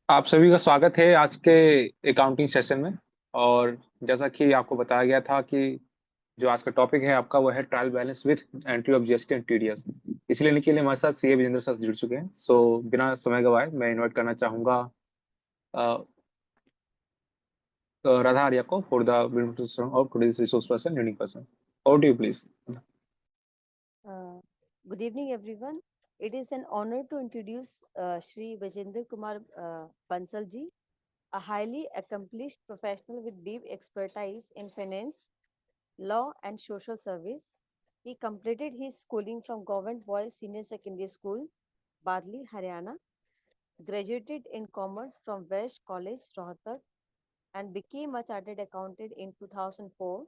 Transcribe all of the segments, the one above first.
आप सभी का स्वागत है आज के अकाउंटिंग सेशन में। और जैसा कि आपको बताया गया था कि जो आज का टॉपिक है आपका वो है trial balance with entry of GST and TDS. इसलिए के लिए हमारे साथ सीए विजेंद्र सर जुड़ चुके हैं। बिना समय गवाए मैं इनवाइट करना चाहूंगा अ, राधा आर्या को for the of today's resource person leading person. Over to you please. Good evening, everyone. It is an honor to introduce Shri Vijender Kumar Bansal ji, a highly accomplished professional with deep expertise in finance, law, and social service. He completed his schooling from Government Boys Senior Secondary School, Badli, Haryana, graduated in commerce from West College, Rohtak, and became a chartered accountant in 2004.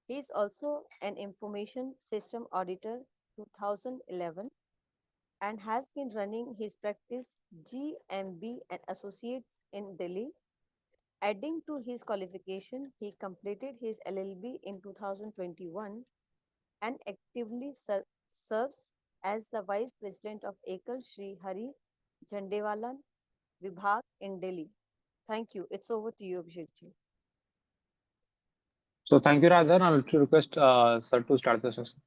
He is also an information system auditor 2011 and has been running his practice GMB and Associates in Delhi. Adding to his qualification, he completed his LLB in 2021 and actively serves as the Vice President of Ekal Shri Hari Jhandewalan Vibhag in Delhi. Thank you. It's over to you, Abhishek ji. So thank you, Radha. I'll request sir to start the session.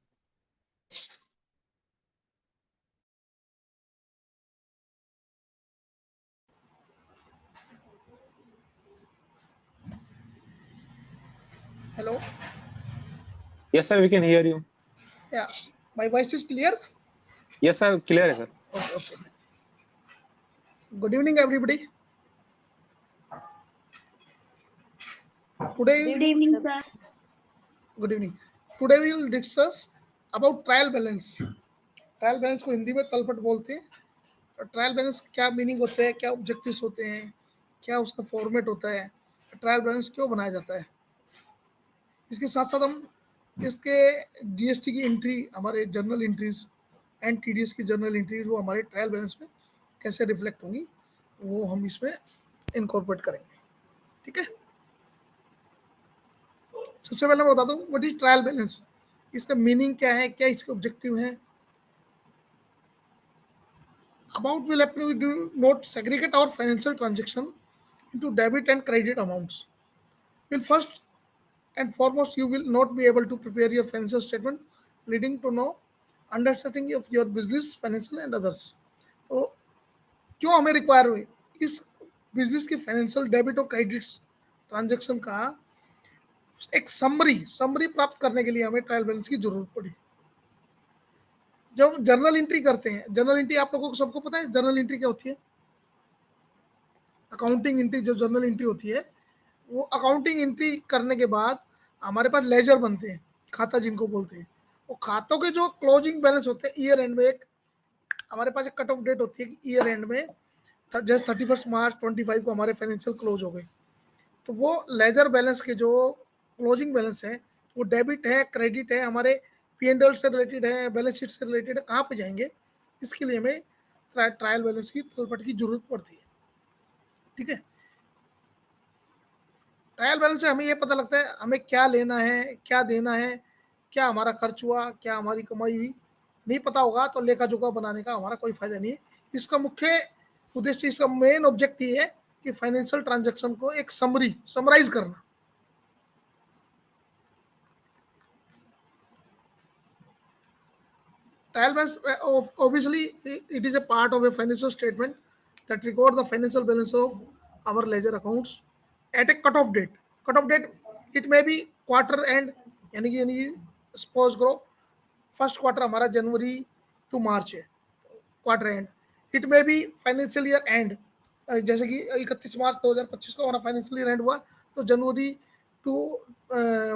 Hello. Yes, sir, we can hear you. Yeah, my voice is clear. Yes, sir, clear, sir. Okay. Good evening, everybody. Today, Good evening, sir. good evening. Today we will discuss about trial balance. Trial balance को हिंदी में तलपट बोलते हैं। Trial balance क्या meaning होते हैं, क्या objectives होते हैं, क्या उसका फॉर्मेट होता है, ट्रायल बैलेंस क्यों बनाया जाता है। इसके साथ साथ हम इसके जीएसटी की एंट्री, हमारे जर्नल एंट्रीज एंड टीडीएस की जर्नल एंट्री जो हमारे ट्रायल बैलेंस में कैसे रिफ्लेक्ट होंगी वो हम इसमें इनकॉर्पोरेट करेंगे। ठीक है। सबसे पहले मैं बता दूं व्हाट इज ट्रायल बैलेंस, इसका मीनिंग क्या है, क्या इसके ऑब्जेक्टिव है। About will help you do not segregate our financial transaction into debit and credit amounts. Will first and foremost, you will not be able to prepare your financial statement, leading to no understanding of your business, financial and others. तो क्यों हमें require हुई इस business की financial debit और credits transaction का एक summary प्राप्त करने के लिए हमें ट्रायल बैलेंस की जरूरत पड़ी। जब जर्नल एंट्री करते हैं, जर्नल एंट्री आप लोगों को सबको पता है जर्नल एंट्री क्या होती है। अकाउंटिंग एंट्री जो जर्नल एंट्री होती है, वो अकाउंटिंग एंट्री करने के बाद हमारे पास लेजर बनते हैं, खाता जिनको बोलते हैं। वो खातों के जो क्लोजिंग बैलेंस होते हैं ईयर एंड में, एक हमारे पास एक कट ऑफ डेट होती है कि ईयर एंड में जैसे 31 मार्च 25 को हमारे फाइनेंशियल क्लोज हो गए, तो वो लेजर बैलेंस के जो क्लोजिंग बैलेंस है वो डेबिट है, क्रेडिट है, हमारे P&L से रिलेटेड है, बैलेंस शीट से रिलेटेड है, कहाँ पे जाएंगे, इसके लिए हमें ट्रायल बैलेंस की तलपट की जरूरत पड़ती है। ठीक है। ट्रायल बैलेंस से हमें ये पता लगता है हमें क्या लेना है, क्या देना है, क्या हमारा खर्च हुआ, क्या हमारी कमाई हुई। नहीं पता होगा तो लेखा जोखा बनाने का हमारा कोई फायदा नहीं है। इसका मुख्य उद्देश्य, इसका मेन ऑब्जेक्ट ये है कि फाइनेंशियल ट्रांजैक्शन को एक समराइज करना। Trial balance, obviously, it is a part of a financial statement that record the financial balance of our ledger accounts at a cut-off date. Cut-off date, it may be quarter end, यानी suppose करो first quarter हमारा जनवरी to मार्च है, quarter and. It may be financial year and, जैसे कि 31 मार्च 2025 को हमारा financial year and हुआ, तो जनवरी टू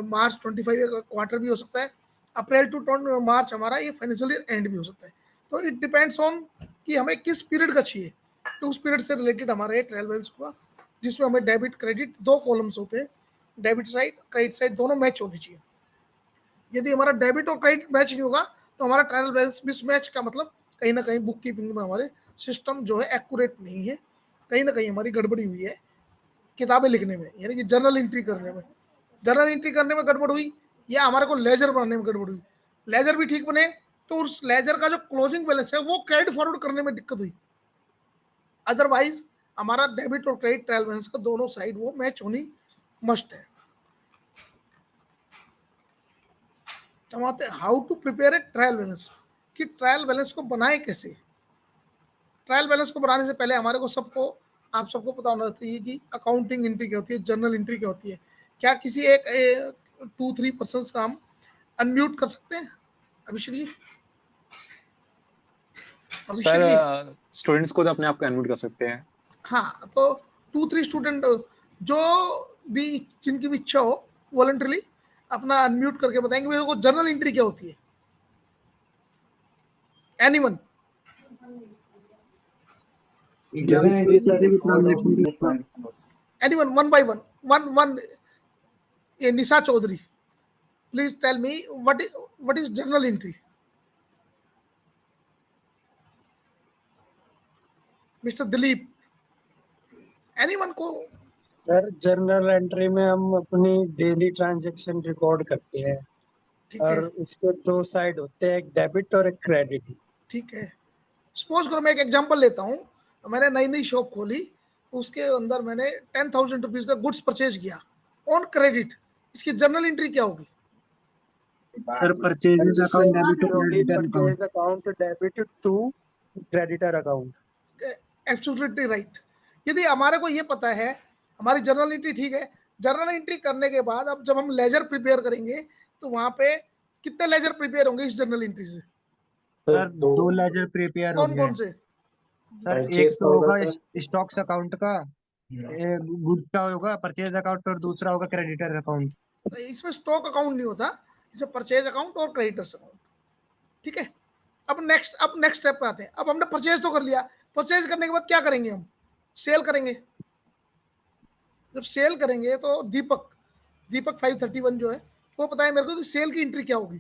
मार्च 25 क्वार्टर भी हो सकता है, अप्रैल टू मार्च हमारा ये फाइनेंशियल ईयर एंड भी हो सकता है। तो इट डिपेंड्स ऑन कि हमें किस पीरियड का चाहिए, तो उस पीरियड से रिलेटेड हमारा ये ट्रायल बैलेंस हुआ, जिसमें हमें डेबिट क्रेडिट दो कॉलम्स होते हैं, डेबिट साइड क्रेडिट साइड दोनों मैच होनी चाहिए। यदि हमारा डेबिट और क्रेडिट मैच नहीं होगा तो हमारा ट्रायल बैलेंस मिसमैच का मतलब कहीं ना कहीं बुक कीपिंग में हमारे सिस्टम जो है एक्यूरेट नहीं है, कहीं ना कहीं हमारी गड़बड़ी हुई है किताबें लिखने में, यानी कि जर्नल एंट्री करने में। जर्नल एंट्री करने में गड़बड़ हुई या हमारे को लेजर बनाने में गड़बड़ हुई, लेजर भी ठीक बने तो उस लेजर का जो क्लोजिंग बैलेंस है वो कैरिड फॉरवर्ड करने में दिक्कत हुई। अदरवाइज हमारा डेबिट और क्रेडिट ट्रायल बैलेंस का दोनों साइड वो मैच होनी मस्ट है। चमाते how to prepare a trial balance, कि ट्रायल बैलेंस को बनाए कैसे। ट्रायल बैलेंस को बनाने से पहले हमारे को सबको आप सबको पता होना चाहिए कि अकाउंटिंग एंट्री क्या होती है, जर्नल एंट्री क्या होती है। क्या किसी एक 2-3 पर्सन का हम अनम्यूट कर सकते हैं? अभिषेक जी, अभिषेक जी। सर स्टूडेंट्स को तो अपने आप को अनम्यूट कर सकते हैं। हाँ, तो 2-3 स्टूडेंट जो भी जिनकी भी इच्छा हो वॉलंटरली अपना अनम्यूट करके बताएंगे मेरे को जर्नल एंट्री क्या होती है। Anyone? Anyone, one by one, one ये Nisha Chaudhary, please tell me what is journal entry. Mister Dilip, anyone को? सर जर्नल एंट्री में हम अपनी डेली ट्रांजैक्शन रिकॉर्ड करते हैं ठीक और है, उसके दो साइड होते हैं, एक डेबिट और एक क्रेडिट। ठीक है। सपोज करो मैं एक एग्जांपल लेता हूँ, मैंने नई नई शॉप खोली, उसके अंदर मैंने 10,000 रुपीज का गुड्स परचेज किया ऑन क्रेडिट, इसकी जर्नल एंट्री क्या होगी? सर परचेज अकाउंट डेबिट होगी, purchase account debit to creditor account. Absolutely right. यदि हमारे को ये पता है हमारी जर्नल एंट्री ठीक है, जर्नल एंट्री करने के बाद अब जब हम लेजर प्रिपेयर करेंगे तो वहां पे कितने लेजर प्रिपेयर होंगे इस जर्नल एंट्री से? सर दो लेजर प्रिपेयर कौन होंगे कौन से? सर, एक तो होगा स्टॉक्स अकाउंट का, गुड्स का होगा परचेज अकाउंट, और दूसरा होगा क्रेडिटर अकाउंट। इसमें स्टॉक अकाउंट नहीं होता, इसमें परचेज अकाउंट और क्रेडिटर्स अकाउंट। ठीक है, अब नेक्स्ट स्टेप पे आते हैं। अब हमने परचेज तो कर लिया, परचेज करने के बाद क्या करेंगे? हम सेल करेंगे। जब सेल करेंगे तो दीपक 531 जो है वो पता है मेरे को कि सेल की एंट्री क्या होगी?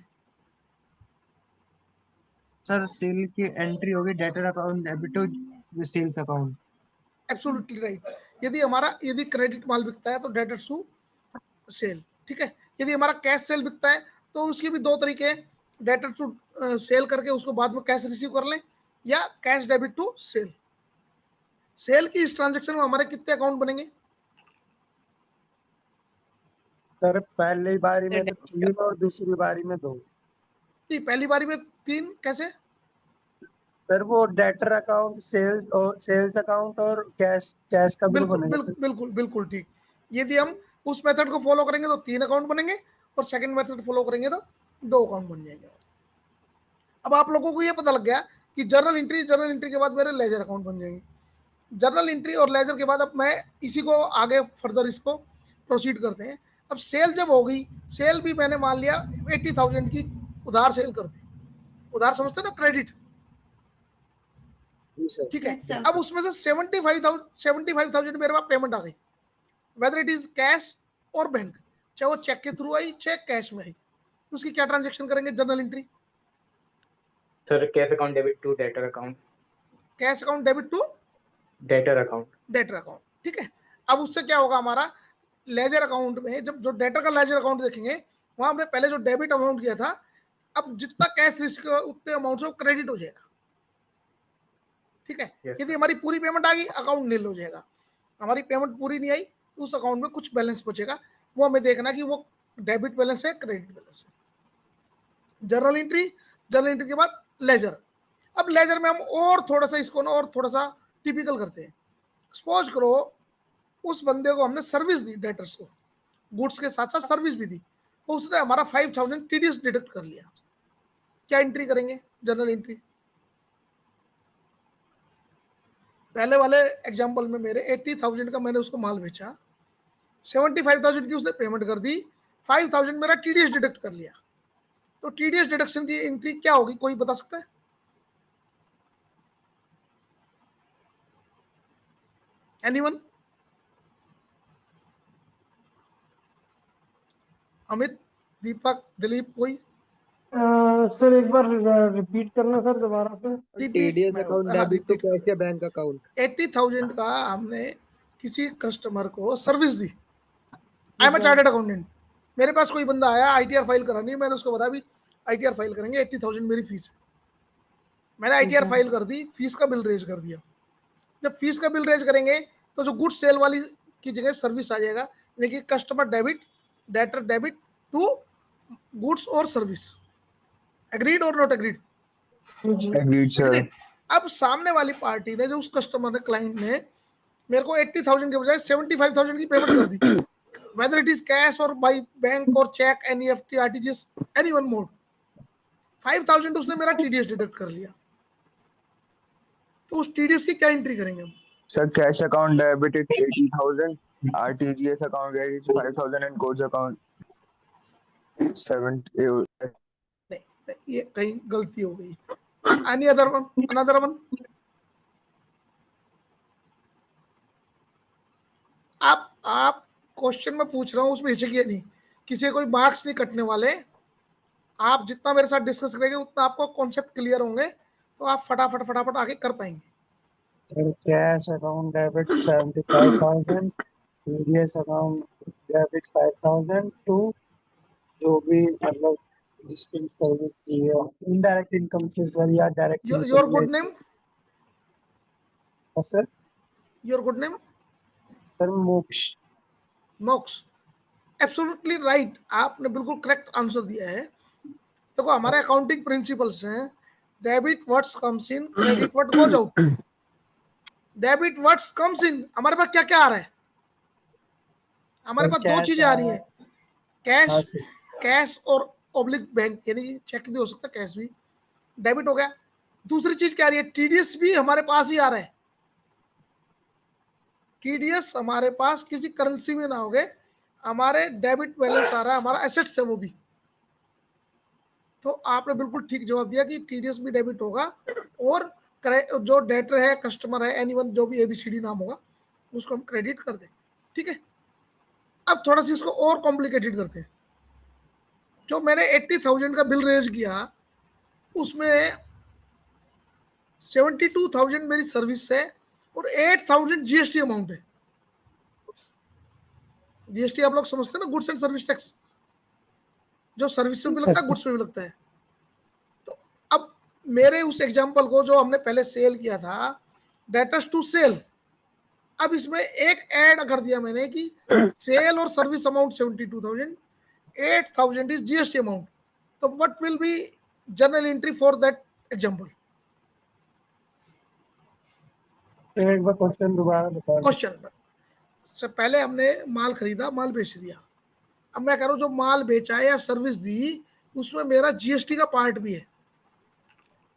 सर सेल की एंट्री होगी debtor account debit to sales account. Absolutely right. यदि क्रेडिट माल बिकता है तो डेटर्स टू सेल। ठीक है, यदि हमारा कैश सेल बिकता है तो उसकी भी दो तरीके हैं, डेटर टू सेल करके उसको बाद में कैश रिसीव कर लें, या cash debit to sale. Sale की इस ट्रांजेक्शन में हमारे कितने अकाउंट बनेंगे? सर पहली बारी में तो 3 और दूसरी बारी में 2। नहीं, पहली बारी में 3 कैसे? सर वो डेटर अकाउंट, सेल्स अकाउंट और कैश का बिल बिल्कुल बनेगा सर। बिल्कुल बिल्कुल बिल्कुल ठीक। यदि हम उस मेथड को फॉलो करेंगे तो 3 अकाउंट बनेंगे, और सेकंड मेथड फॉलो करेंगे तो 2 अकाउंट बन जाएंगे। अब आप लोगों को ये पता लग गया कि जर्नल एंट्री के बाद मेरे लेजर अकाउंट बन जाएंगे। जर्नल एंट्री और लेजर के बाद अब मैं इसी को आगे फर्दर इसको प्रोसीड करते हैं। अब सेल जब होगी, सेल भी मैंने मान लिया 80,000 की उधार सेल कर दी, उधार समझते ना, क्रेडिट। ठीक है, अब उसमें से 75,000 मेरे पास पेमेंट आ गई, वेदर इट इज कैश और बैंक, चाहे वो चेक के थ्रू आई चाहे कैश में आई, उसकी क्या ट्रांजेक्शन करेंगे? Journal entry. Sir cash account debit to debtor account. Cash account debit to debtor account. Debtor account. ठीक है, अब उससे क्या होगा? हमारा लेजर अकाउंट में जब जो डेटर का लेजर अकाउंट देखेंगे वहां हमने पहले जो डेबिट अमाउंट किया था, अब जितना कैश रिस्क उतने अमाउंट से क्रेडिट हो जाएगा। ठीक है, Yes, यदि हमारी पूरी पेमेंट आ गई अकाउंट नील हो जाएगा, हमारी पेमेंट पूरी नहीं आई तो उस अकाउंट में कुछ बैलेंस बचेगा, वो हमें देखना कि वो डेबिट बैलेंस है क्रेडिट बैलेंस है। जर्नल एंट्री के बाद लेजर। अब लेजर में हम और थोड़ा सा इसको ना और थोड़ा सा टिपिकल करते हैं। सपोज करो उस बंदे को हमने सर्विस दी, डेटर्स को गुड्स के साथ साथ सर्विस भी दी, तो उसने हमारा 5,000 टीडीएस डिडक्ट कर लिया। क्या एंट्री करेंगे? Journal entry. पहले वाले एग्जांपल में मेरे 80,000 का मैंने उसको माल बेचा, 75,000 की उसने पेमेंट कर दी, 5,000 मेरा टीडीएस डिडक्ट कर लिया, तो टीडीएस डिडक्शन की एंट्री क्या होगी? कोई बता सकता है? एनीवन? अमित, दीपक, दिलीप, कोई? सर एक बार रिपीट करना सर दोबारा से। TDS account debit to cash या बैंक अकाउंट। 80,000 का हमने किसी कस्टमर को सर्विस दी, आई एम चार्टर्ड अकाउंटेंट, मेरे पास कोई बंदा आया आईटीआर फाइल करानी है, मैंने उसको बताया भी आईटीआर फाइल करेंगे, 80,000 मेरी फीस है, मैंने आईटीआर फाइल कर दी, फीस का बिल रेज कर दिया। जब फीस का बिल रेज करेंगे तो जो गुड्स सेल वाली की जगह सर्विस आ जाएगा, देखिए customer debit, debtor debit to goods और सर्विस। एग्रीड और नॉट एग्रीड? Agreed sir. अब सामने वाली पार्टी ने, जो उस कस्टमर ने, क्लाइंट ने मेरे को 80,000 के बजाय 75,000 की पेमेंट कर दी, whether it is cash or by bank or check, NEFT, RTGS, any one mode, 5,000 उसने मेरा TDS डिडक्ट कर लिया। तो उस TDS की क्या एंट्री करेंगे हम? Sir cash account debited 80,000, RTGS account credit 5,000 and codes account 7। नहीं, ये कहीं गलती हो गई। Any other one, another one? आप क्वेश्चन में पूछ रहा हूँ, उसमें हिचकिए नहीं, किसी कोई मार्क्स नहीं कटने वाले। आप जितना मेरे साथ डिस्कस करेंगे उतना आपको कॉन्सेप्ट क्लियर होंगे, तो आप फटाफट आगे कर पाएंगे। Sir cash account debit 75,000, TDS account debit 5,000 to जो भी मतलब जिसकी सर्विस चाहिए, इनडायरेक्ट इनकम से सर या direct your good name? Sir your good name? Sir Moksh. Moksh, absolutely right, आपने बिल्कुल करेक्ट आंसर दिया है। देखो हमारे अकाउंटिंग प्रिंसिपल्स हैं, debit what's comes in, credit what goes out. Debit what's comes in, हमारे पास क्या क्या आ रहा है? हमारे पास दो चीजें आ रही हैं, कैश, कैश और ऑब्लिक बैंक, यानी चेक भी हो सकता है, कैश भी, डेबिट हो गया। दूसरी चीज क्या आ रही है? TDS भी हमारे पास ही आ रहा है। TDS हमारे पास किसी करेंसी में ना होगे, हमारे डेबिट बैलेंस आ रहा है, हमारा एसेट्स है वो भी। तो आपने बिल्कुल ठीक जवाब दिया कि TDS भी डेबिट होगा, और जो डेटर है, कस्टमर है, एनीवन जो भी ABCD नाम होगा, उसको हम क्रेडिट कर देंगे। ठीक है, अब थोड़ा सा इसको और कॉम्प्लिकेटेड करते हैं। जो मैंने 80,000 का बिल रेज किया, उसमें 72,000 मेरी सर्विस है और 8,000 GST अमाउंट है। GST आप लोग समझते हैं ना, गुड्स एंड सर्विस टैक्स, जो सर्विस में भी लगता है, गुड्स में भी लगता है। तो अब मेरे उस एग्जांपल को जो हमने पहले सेल किया था, डेटर्स टू सेल, अब इसमें एक ऐड कर दिया मैंने कि सेल और service amount 72,000, 8,000 is GST amount. तो what will be journal entry for that example? एक बार क्वेश्चन दोबारा बता। क्वेश्चन से पहले हमने माल खरीदा, माल बेच दिया। अब मैं कह रहा हूँ जो माल बेचा या सर्विस दी, उसमें मेरा GST का पार्ट भी है।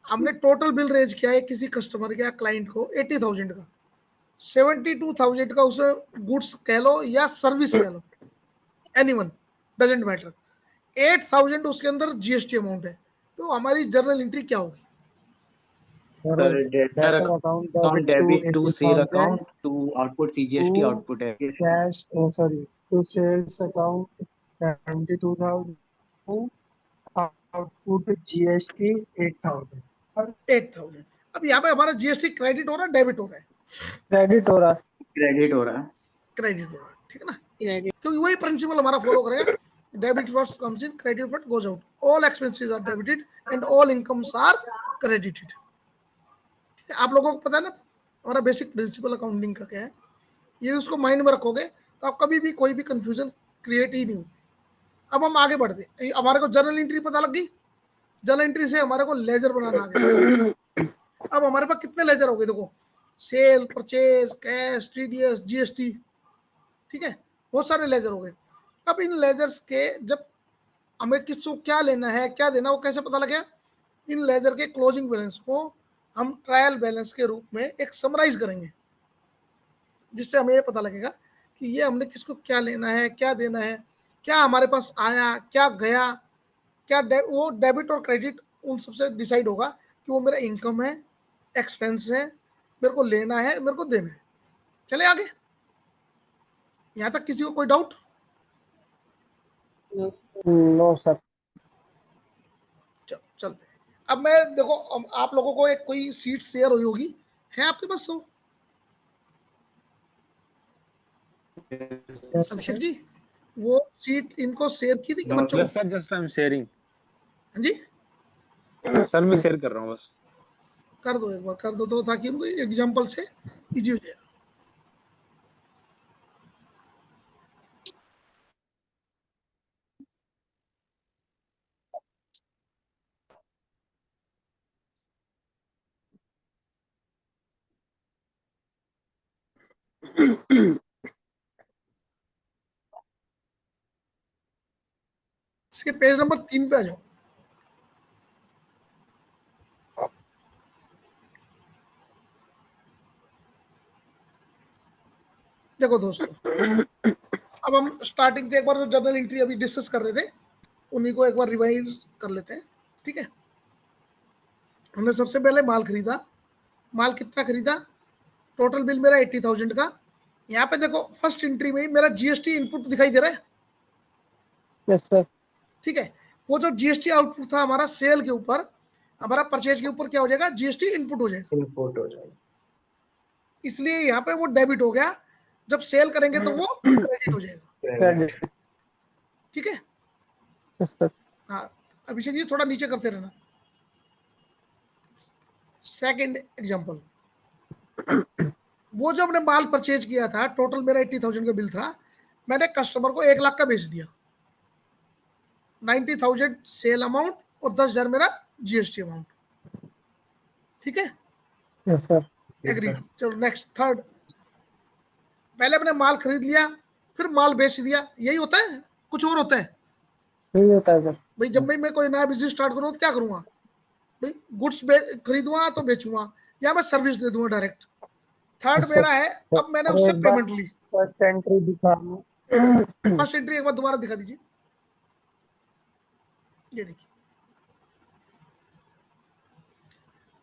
हमने टोटल बिल रेज किया है किसी कस्टमर या क्लाइंट को 80,000 का, 72,000 का उसे गुड्स कह लो या सर्विस कह लो, एनीवन, डजंट मैटर, 8,000 उसके अंदर GST अमाउंट है। तो हमारी जर्नल एंट्री क्या होगी? Sir debtor account debit to sale account to output CGST output है cash sorry to sales account 72,000 to output GST 8,000। 8,000। अब यहाँ पे हमारा GST क्रेडिट हो रहा है, डेबिट हो रहा है? क्रेडिट हो रहा है। क्रेडिट हो रहा है। क्रेडिट हो रहा है, ठीक है ना, क्योंकि वही प्रिंसिपल हमारा फॉलो करेगा। Debit what comes in, credit what goes out, all expenses are debited and all incomes are credited. आप लोगों को पता है ना हमारा बेसिक प्रिंसिपल अकाउंटिंग का क्या है, ये उसको माइंड में रखोगे तो आप कभी भी कोई भी कंफ्यूजन क्रिएट ही नहीं होगी। अब हम आगे बढ़ते हैं, हमारे को जर्नल एंट्री पता लग गई, जर्नल एंट्री से हमारे को लेजर बनाना आ गया। अब हमारे पास कितने लेजर हो गए? देखो, sale, purchase, cash, TDS, GST, ठीक है, बहुत सारे लेजर हो गए। अब इन लेजर्स के जब हमें किसको क्या लेना है, क्या देना, वो कैसे पता लगे? इन लेजर के क्लोजिंग बैलेंस को हम ट्रायल बैलेंस के रूप में एक समराइज करेंगे, जिससे हमें ये पता लगेगा कि ये हमने किसको क्या लेना है, क्या देना है, क्या हमारे पास आया, क्या गया, क्या वो डेबिट और क्रेडिट उन सबसे डिसाइड होगा कि वो मेरा इनकम है, एक्सपेंस है, मेरे को लेना है, मेरे को देना है। चले आगे, यहाँ तक किसी को कोई डाउट? No sir. चलते हैं। अब मैं देखो, आप लोगों को एक कोई सीट शेयर हुई होगी, है आपके पास? तो अभिषेक जी, वो सीट इनको शेयर की थी नो बच्चों को? Sir, just I am sharing. हाँ जी, सर मैं शेयर कर रहा हूँ बस। कर दो, एक बार कर दो तो ताकि उनको एग्जांपल से इजी हो जाए। इसके पेज नंबर 3 पे आ जाओ। देखो दोस्तों, अब हम स्टार्टिंग से एक बार जो जर्नल एंट्री अभी डिस्कस कर रहे थे उन्हीं को एक बार रिवाइज कर लेते हैं। ठीक है, हमने सबसे पहले माल खरीदा। माल कितना खरीदा? टोटल बिल मेरा 80,000 का। यहाँ पे देखो फर्स्ट एंट्री में ही मेरा जीएसटी इनपुट दिखाई दे रहा है। Yes sir. ठीक है, वो जो जीएसटी आउटपुट था हमारा सेल के ऊपर, हमारा परचेज के ऊपर क्या हो जाएगा? जीएसटी इनपुट हो जाएगा। इनपुट हो जाएगा, इसलिए यहाँ पे वो डेबिट हो गया। जब सेल करेंगे तो वो क्रेडिट हो जाएगा। क्रेडिट। ठीक है, यस सर। हाँ अभिषेक जी थोड़ा नीचे करते रहना। सेकंड एग्जांपल, वो जो हमने माल परचेज किया था, टोटल मेरा 80,000 का बिल था, मैंने कस्टमर को 1 लाख का बेच दिया। 90,000 सेल अमाउंट और 10,000 मेरा जीएसटी अमाउंट। ठीक है, यस सर। एग्री। चलो नेक्स्ट, थर्ड, पहले अपने माल खरीद लिया फिर माल बेच दिया, यही होता है? कुछ और होता है? यही होता है सर। भाई जब मैं कोई नया बिजनेस स्टार्ट करूँ तो क्या करूंगा? भाई गुड्स खरीदूंगा तो बेचूंगा, या मैं सर्विस दे दूंगा डायरेक्ट। थर्ड Yes, मेरा sir. है, अब मैंने सर उससे एक बार पेमेंट ली। फर्स्ट एंट्री दिखा दो। फर्स्ट एंट्री एक बार दोबारा दिखा दीजिए। ये देखिए,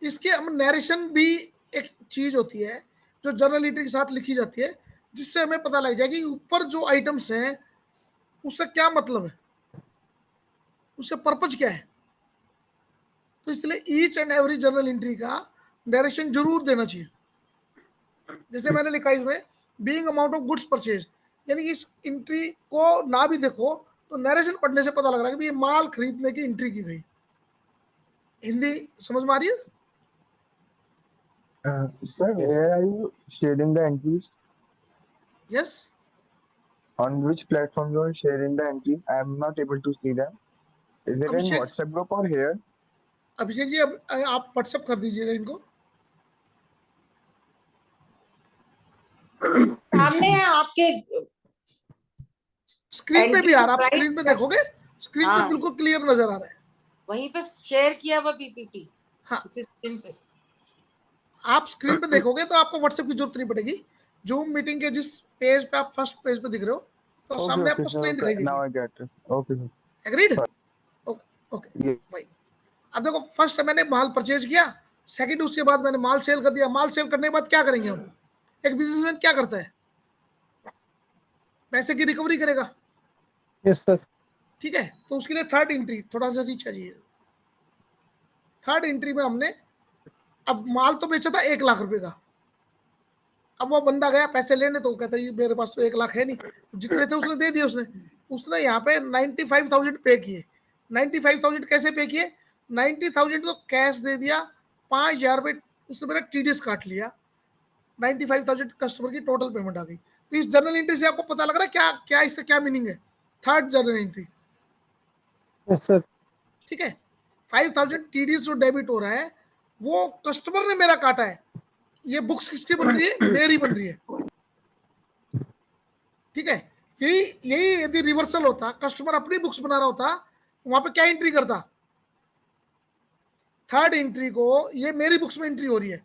इसके हम नरेशन भी एक चीज होती है जो जर्नल एंट्री के साथ लिखी जाती है, जिससे हमें पता लग जाए कि ऊपर जो आइटम्स हैं उससे क्या मतलब है, उसका पर्पज क्या है। तो इसलिए each and every journal entry का नरेशन जरूर देना चाहिए। जैसे मैंने लिखा इसमें being amount of goods purchase, यानी कि इस एंट्री को ना भी देखो तो नरेशन पढ़ने से पता लग रहा है कि ये माल खरीदने की एंट्री की गई। हिंदी समझ में आ रही है? Sir, where are you sharing the entries? Yes. On which platform you are sharing the entries? I am not able to see them. Is it in Abhishek, WhatsApp group or here? Abhishek ji अब आप WhatsApp कर दीजिएगा इनको। सामने है आपके, screen पे भी आ रहा, आप Entry स्क्रीन पे price देखोगे, स्क्रीन पे हाँ। बिल्कुल क्लियर नजर आ रहा है। वहीं पे शेयर किया हुआ पीपीटी हाँ, सिस्टम पे। आप स्क्रीन पे देखोगे तो आपको व्हाट्सएप की जरूरत नहीं पड़ेगी। जूम मीटिंग के जिस पेज पे आप फर्स्ट पेज पे दिख रहे हो तो Okay, सामने okay, आपको sir. स्क्रीन Okay, दिखाई दे रही now है। I get it. Okay, sir. Agreed? Okay okay Yeah. Fine. अब देखो फर्स्ट मैंने माल परचेज किया, सेकंड उसके बाद मैंने माल सेल कर दिया। माल सेल करने के बाद क्या करेंगे हम? एक बिजनेसमैन क्या करता है? पैसे की रिकवरी करेगा। Yes sir. ठीक है, तो उसके लिए थर्ड एंट्री थोड़ा सा चाहिए। थर्ड एंट्री में हमने, अब माल तो बेचा था 1 लाख रुपए का। अब वो बंदा गया पैसे लेने तो कहता है मेरे पास तो 1 लाख है नहीं, जितने थे उसने दे दिए। उसने यहाँ पे 95,000 पे किए। 95,000 कैसे पे किए? 90,000 तो कैश दे दिया, 5,000 रुपये उसने मेरा टीडीएस काट लिया। 95,000 कस्टमर की टोटल पेमेंट आ गई। तो इस जर्नल एंट्री से आपको पता लग रहा है क्या क्या इसका क्या मीनिंग है? Third journal entry. Yes sir. ठीक है, 5,000 टीडीएस जो डेबिट हो रहा है वो कस्टमर ने मेरा काटा है। ये बुक्स किसकी बन रही है? मेरी बन रही है। ठीक है, यही यही यदि रिवर्सल होता, कस्टमर अपनी बुक्स बना रहा होता, वहां पे क्या एंट्री करता? थर्ड एंट्री को, ये मेरी बुक्स में एंट्री हो रही है,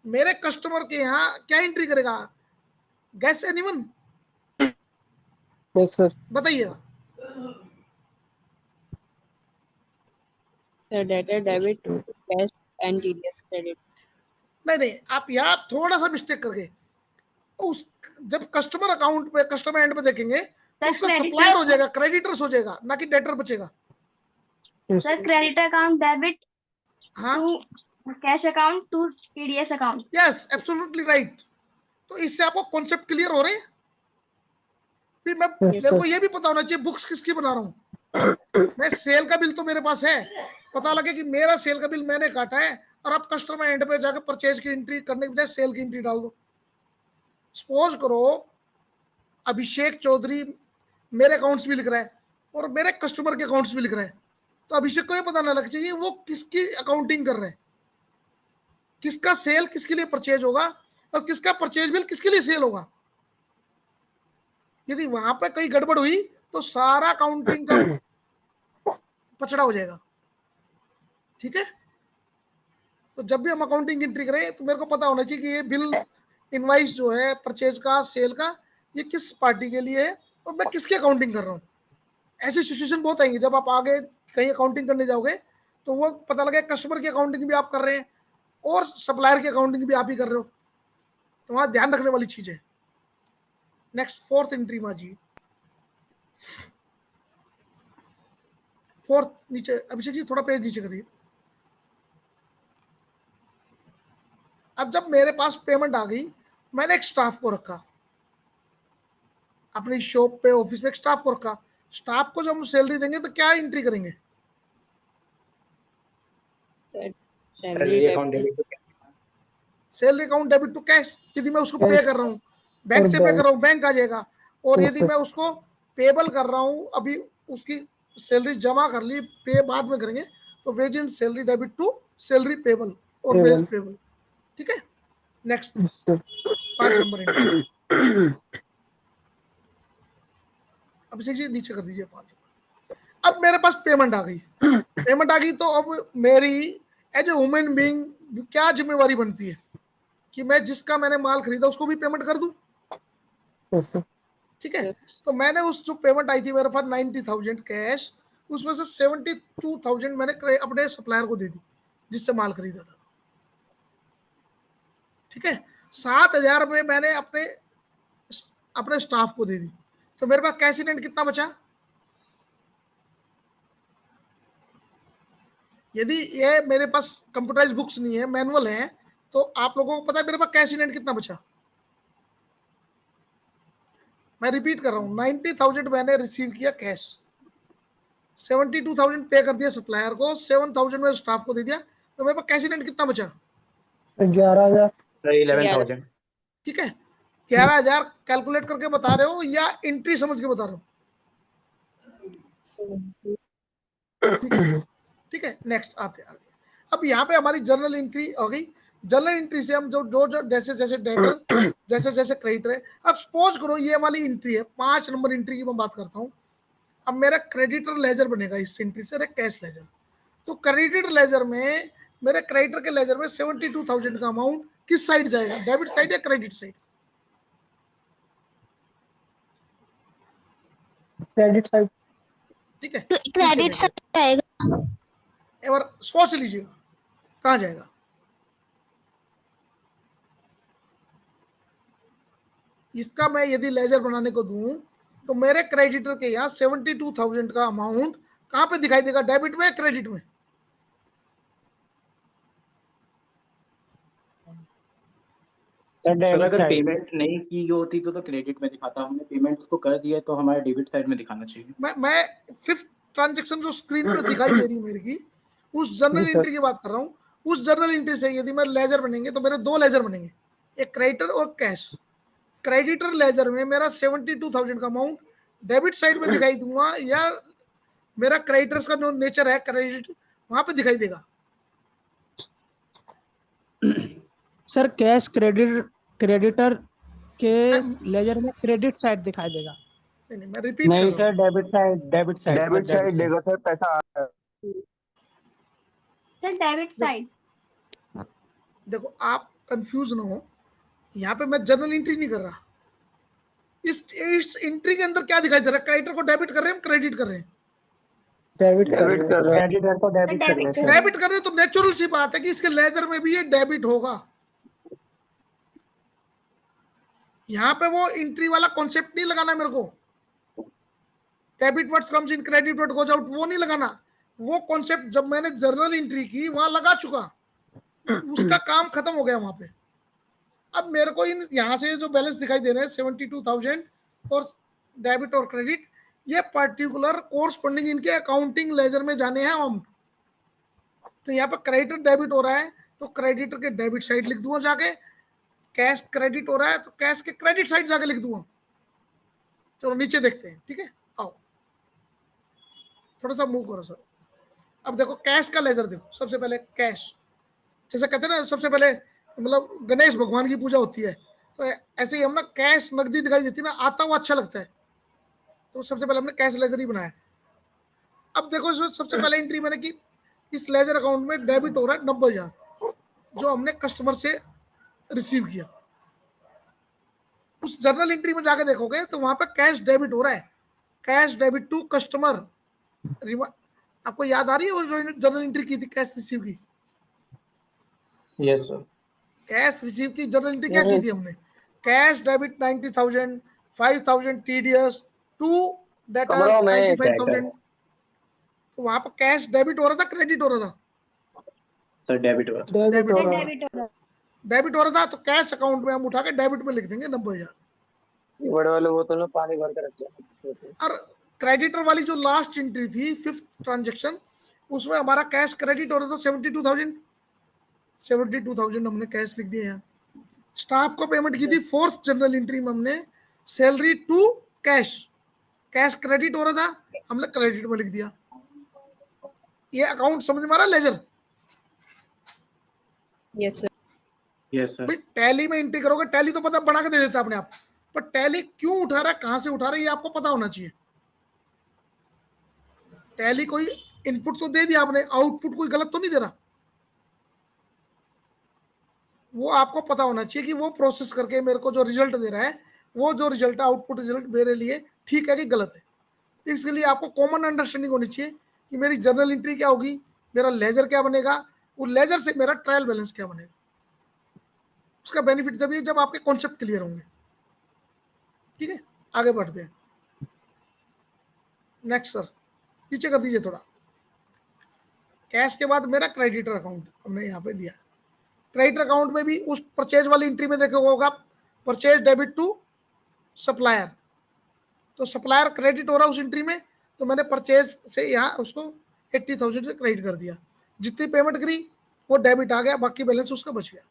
मेरे कस्टमर के यहाँ क्या एंट्री करेगा? Guess anyone? Yes sir. बताइए। Sir debtor debit cash and TDS credit. नहीं, आप यहाँ थोड़ा सा मिस्टेक करके उस, जब कस्टमर अकाउंट पे, कस्टमर एंड पे देखेंगे तो उसका सप्लायर हो जाएगा, क्रेडिटर्स हो जाएगा, ना कि डेटर बचेगा। सर क्रेडिट अकाउंट डेबिट हाँ, to cash account to TDS account. Yes absolutely right. तो इससे आपको कॉन्सेप्ट क्लियर हो रहे हैं? फिर मैं, मेरे को ये भी पता होना चाहिए बुक्स किसकी बना रहा हूँ। मैं सेल का बिल तो मेरे पास है, पता लगे कि मेरा सेल का बिल मैंने काटा है, और आप कस्टमर एंड पे जाकर परचेज की एंट्री करने के बजाय सेल की एंट्री डाल दो। सपोज करो अभिषेक चौधरी मेरे अकाउंट्स भी लिख रहा है और मेरे कस्टमर के अकाउंट्स भी लिख रहा है, तो अभिषेक को ये पता ना लग चाहिए वो किसकी अकाउंटिंग कर रहे हैं, किसका सेल किसके लिए परचेज होगा और किसका परचेज बिल किसके लिए सेल होगा। यदि वहां पे कहीं गड़बड़ हुई तो सारा अकाउंटिंग का पचड़ा हो जाएगा। ठीक है, तो जब भी हम अकाउंटिंग एंट्री करें तो मेरे को पता होना चाहिए कि ये बिल इनवाइस जो है परचेज का सेल का ये किस पार्टी के लिए है और मैं किसकी अकाउंटिंग कर रहा हूँ। ऐसी सिचुएशन बहुत आएंगी जब आप आगे कहीं अकाउंटिंग करने जाओगे तो वो पता लगे कस्टमर की अकाउंटिंग भी आप कर रहे हैं और सप्लायर की अकाउंटिंग भी आप ही कर रहे हो, तो वहां ध्यान रखने वाली चीज है। नेक्स्ट फोर्थ एंट्री माँ जी, फोर्थ नीचे अभिषेक जी थोड़ा पेज नीचे करिए। अब जब मेरे पास पेमेंट आ गई, मैंने एक स्टाफ को रखा अपनी शॉप पे, ऑफिस में एक स्टाफ को रखा। स्टाफ को जब हम सैलरी देंगे तो क्या एंट्री करेंगे? Salary account debit to salary account debit to cash. यदि मैं उसको पे कर रहा हूँ, बैंक से पे कर रहा हूँ, बैंक आ जाएगा। और यदि मैं उसको पेबल कर रहा हूँ, अभी उसकी सैलरी जमा कर ली, पे बाद में करेंगे, तो wage and salary debit to salary payable और वेज पेबल। ठीक है, next 5 number entry. Abhishek ji नीचे कर दीजिए 5। अब मेरे पास पेमेंट आ गई, पेमेंट आ गई तो अब मेरी एज ए ह्यूमन बीइंग क्या जिम्मेवारी बनती है कि मैं जिसका मैंने माल खरीदा उसको भी पेमेंट कर दूं। ठीक है, तो मैंने उस जो पेमेंट आई थी मेरे पास 90,000 कैश, उसमें से 72,000 मैंने अपने सप्लायर को दे दी जिससे माल खरीदा था। ठीक है, 7,000 रुपये मैंने अपने स्टाफ को दे दी, तो मेरे पास कैश इन हैंड कितना बचा? यदि ये मेरे पास कंप्यूटराइज बुक्स नहीं है, मैनुअल है, तो आप लोगों को पता है मेरे पास कैश इन हैंड कितना बचा? मैं रिपीट कर रहा हूँ, 90,000 मैंने रिसीव किया कैश, 72,000 पे कर दिया सप्लायर को, 7,000 मैंने स्टाफ को दे दिया, तो मेरे पास कैश इन हैंड कितना बचा? 11,000। ठीक है, 11,000 कैलकुलेट करके बता रहे हो या एंट्री समझ के बता रहे हो? ठीक है, नेक्स्ट आते आगे। अब यहाँ पे हमारी जर्नल एंट्री हो गई। जर्नल एंट्री से हम जो जैसे जैसे डेटर जैसे जैसे क्रेडिटर है। अब सपोज करो ये वाली एंट्री है, 5 नंबर एंट्री की मैं बात करता हूँ। अब मेरा क्रेडिटर लेजर बनेगा इस एंट्री से, कैश लेजर। तो क्रेडिटर लेजर में मेरे क्रेडिटर के लेजर में 72,000 का अमाउंट किस साइड जाएगा, डेबिट साइड या क्रेडिट साइड? Credit side. ठीक है, क्रेडिट साइड जाएगा। एक बार सोच लीजिएगा कहाँ जाएगा। इसका मैं यदि लेजर बनाने को दूं तो मेरे क्रेडिटर के यहाँ 72,000 का अमाउंट कहाँ पे दिखाई देगा, डेबिट में या क्रेडिट में? सर अगर पेमेंट नहीं की होती तो क्रेडिट में दिखाता, हमने पेमेंट उसको कर दिया तो हमारे डेबिट साइड में दिखाना चाहिए। मैं 5th ट्रांजैक्शन जो स्क्रीन पे दिखाई दे रही मेरी की, उस जर्नल एंट्री की बात कर रहा हूँ। उस जर्नल एंट्री से यदि मेरे लेजर बनेंगे तो मेरे 2 लेजर बनेंगे, एक क्रेडिटर और कैश। क्रेडिटर लेजर में मेरा 72,000 का अमाउंट डेबिट साइड में दिखाई दूंगा या मेरा क्रेडिटर्स का जो नेचर है क्रेडिट वहां पे दिखाई देगा? सर कैश क्रेडिटर के लेजर में क्रेडिट साइड दिखाई देगा। नहीं मैं रिपीट नहीं कर सर, डेबिट साइड देगा सर, पैसा आ रहा है। Sir debit side. देखो आप कंफ्यूज ना हो, यहाँ पे मैं जर्नल एंट्री नहीं कर रहा। इस एंट्री के अंदर क्या दिखाई दे रहा है? क्रेडिटर को डेबिट कर रहे हैं, क्रेडिट कर रहे हैं? डेबिट कर रहे हैं। डेबिट कर रहे हैं तो नेचुरल सी बात है कि इसके लेजर में भी ये डेबिट होगा। यहाँ पे वो एंट्री वाला कॉन्सेप्ट नहीं लगाना मेरे को, debit what comes in credit what goes out, वो नहीं लगाना। वो कॉन्सेप्ट जब मैंने जर्नल एंट्री की वहां लगा चुका, उसका काम खत्म हो गया वहां पे। अब मेरे को इन यहाँ से जो बैलेंस दिखाई दे रहे हैं 72,000 और डेबिट और क्रेडिट, ये पर्टिकुलर कोर्सपोंडिंग इनके अकाउंटिंग लेजर में जाने हैं अमाउंट। तो यहाँ पे क्रेडिटर डेबिट हो रहा है, तो क्रेडिटर के डेबिट साइड लिख दूंगा जाके, कैश क्रेडिट हो रहा है तो कैश के क्रेडिट साइड जाके लिख दूंगा। चलो नीचे देखते हैं, ठीक है, आओ थोड़ा सा मूव करो सर। अब देखो कैश का लेजर देखो, सबसे पहले कैश, जैसे कहते हैं ना सबसे पहले मतलब गणेश भगवान की पूजा होती है, तो ऐसे ही हम ना कैश नकदी दिखाई देती है ना, आता हुआ अच्छा लगता है, तो सबसे पहले हमने कैश लेजर ही बनाया। अब देखो इसमें सबसे पहले एंट्री मैंने की, इस लेजर अकाउंट में डेबिट हो रहा है 90,000 जो हमने कस्टमर से रिसीव किया। उस जर्नल एंट्री में जाके देखोगे तो वहां पे कैश डेबिट हो रहा है, कैश डेबिट टू कस्टमर। आपको याद आ रही है वो जो जर्नल एंट्री की थी कैश रिसीव की? Yes sir. कैश रिसीव की जर्नल एंट्री क्या की थी हमने? Cash debit 90,000, 5,000 TDS, to debtors 95,000। तो वहां पर कैश डेबिट हो रहा था, क्रेडिट हो रहा था? सर डेबिट हो रहा डेबिट हो रहा डेबिट हो रहा डेबिट हो रहा था, तो कैश अकाउंट में हम उठा के डेबिट में लिख देंगे 90,000। बड़े वाले बोतल में पानी भर के रख दिया। और क्रेडिटर वाली जो लास्ट एंट्री थी, 5th ट्रांजेक्शन, उसमें हमारा कैश क्रेडिट हो रहा था 72,000 हमने कैश लिख दिया यहाँ। स्टाफ को पेमेंट की थी 4th जनरल एंट्री में हमने, salary to cash, cash credit हो रहा था, हमने क्रेडिट में लिख दिया। ये अकाउंट समझ में आ रहा है ledger? Yes sir. Yes sir. भाई टैली में एंट्री करोगे, टैली तो पता बना के दे देता है अपने आप, पर टैली क्यों उठा रहा है, कहां से उठा रहा है, ये आपको पता होना चाहिए। टैली कोई इनपुट तो दे दिया आपने, आउटपुट कोई गलत तो नहीं दे रहा, वो आपको पता होना चाहिए कि वो प्रोसेस करके मेरे को जो रिजल्ट दे रहा है, वो जो रिजल्ट आउटपुट रिजल्ट मेरे लिए ठीक है कि गलत है। इसके लिए आपको कॉमन अंडरस्टैंडिंग होनी चाहिए कि मेरी जर्नल एंट्री क्या होगी, मेरा लेजर क्या बनेगा, वो लेजर से मेरा ट्रायल बैलेंस क्या बनेगा। उसका बेनिफिट जब ये जब आपके कॉन्सेप्ट क्लियर होंगे। ठीक है, आगे बढ़ते हैं। नेक्स्ट सर, नीचे कर दीजिए थोड़ा। कैश के बाद मेरा क्रेडिटर अकाउंट हमने यहाँ पे दिया। क्रेडिटर अकाउंट में भी उस परचेज वाली एंट्री में देखोगे होगा, परचेज डेबिट टू सप्लायर, तो सप्लायर क्रेडिट हो रहा है उस एंट्री में, तो मैंने परचेज से यहाँ उसको 80,000 से क्रेडिट कर दिया, जितनी पेमेंट करी वो डेबिट आ गया, बाकी बैलेंस उसका बच गया।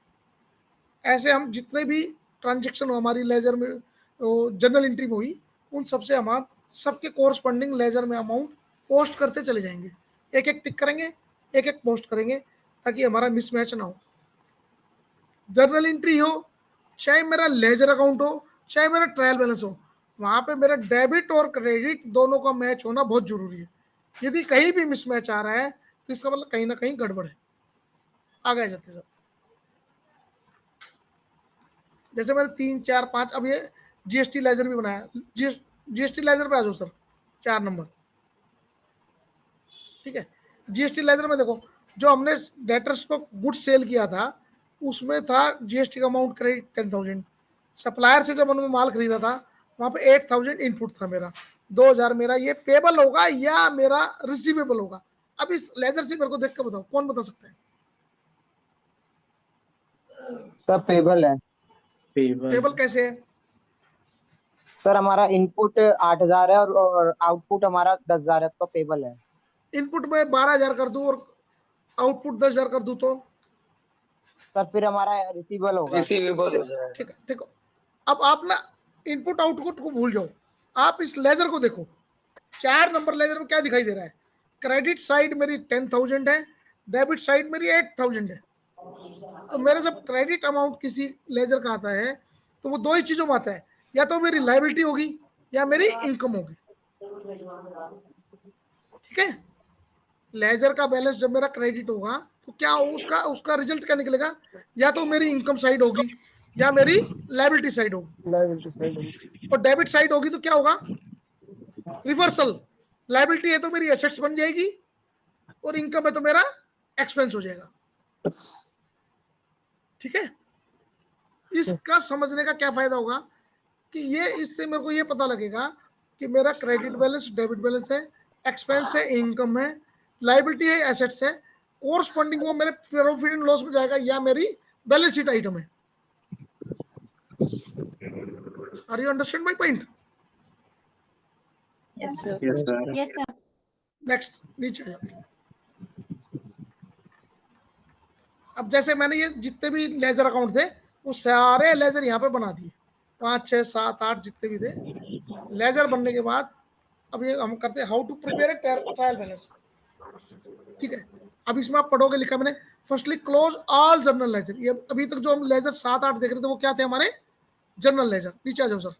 ऐसे हम जितने भी ट्रांजेक्शन हमारी लेजर में जनरल एंट्री में हुई, उन सबसे हम सबके कोरस्पॉन्डिंग लेजर में अमाउंट पोस्ट करते चले जाएंगे, एक एक टिक करेंगे, एक एक पोस्ट करेंगे, ताकि हमारा मिसमैच ना हो। जर्नल एंट्री हो, चाहे मेरा लेजर अकाउंट हो, चाहे मेरा ट्रायल बैलेंस हो, वहां पे मेरा डेबिट और क्रेडिट दोनों का मैच होना बहुत जरूरी है। यदि कहीं भी मिसमैच आ रहा है तो इसका मतलब कहीं ना कहीं गड़बड़ है। आगे जाते सब, जैसे मैंने 3, 4, 5, अब ये जीएसटी लेजर भी बनाया। जीएसटी लेजर पे आ जाओ सर, 4 नंबर। ठीक है, जीएसटी लेजर में देखो, जो हमने डेटर्स को गुड्स सेल किया था उसमें था जीएसटी का अमाउंट क्रेडिट 10,000। सप्लायर से जब उन्होंने माल खरीदा था वहां पे 8,000 इनपुट था मेरा, 2,000 मेरा ये पेबल होगा या मेरा रिसीवेबल होगा। अब इस लेजर से मेरे को देख के बताओ, कौन बता सकता है? सब पेबल है। पेबल कैसे है? सर हमारा इनपुट 8,000 है और आउटपुट हमारा 10,000 है, तो पेबल है। इनपुट में 12,000 कर दूं और आउटपुट 10,000 कर दूं तो सर फिर हमारा रिसीवेबल होगा। ठीक है, देखो अब आप ना इनपुट आउटपुट को भूल जाओ, आप इस लेजर को देखो। 4 नंबर लेजर में क्या दिखाई दे रहा है? क्रेडिट साइड मेरी 10,000 है, डेबिट साइड मेरी 8,000 है। तो मेरा जब क्रेडिट अमाउंट किसी लेजर का आता है तो वो दो ही चीजों में आता है, या तो मेरी लायबिलिटी होगी या मेरी इनकम होगी। ठीक है, लेजर का बैलेंस जब मेरा क्रेडिट होगा तो क्या उसका उसका रिजल्ट क्या निकलेगा? या तो मेरी इनकम साइड होगी या मेरी लायबिलिटी साइड होगी। और डेबिट साइड होगी तो क्या होगा? रिवर्सल, लायबिलिटी है तो मेरी एसेट्स बन जाएगी और इनकम है तो मेरा एक्सपेंस हो जाएगा। ठीक है, इसका समझने का क्या फायदा होगा कि ये इससे मेरे को ये पता लगेगा कि मेरा क्रेडिट बैलेंस डेबिट बैलेंस है, एक्सपेंस है, इनकम है, लायबिलिटी है, एसेट्स है, कोरस्पॉन्डिंग वो मेरे प्रॉफिट एंड लॉस में जाएगा या मेरी बैलेंस शीट आइटम है। Are you understand my point? Yes sir. Yes sir. Next नीचे जाओ। अब जैसे मैंने ये जितने भी लेजर अकाउंट थे वो सारे लेजर यहाँ पे बना दिए, 5 6 7 8 जितने भी थे लेजर बनने के बाद अब ये हम करते हैं how to prepare a trial balance. ठीक है, अब इसमें आप पढ़ोगे लिखा मैंने firstly close all journal ledger. ये अभी तक जो हम लेजर 7 8 देख रहे थे वो क्या थे हमारे जर्नल लेजर। नीचे आ जाओ सर,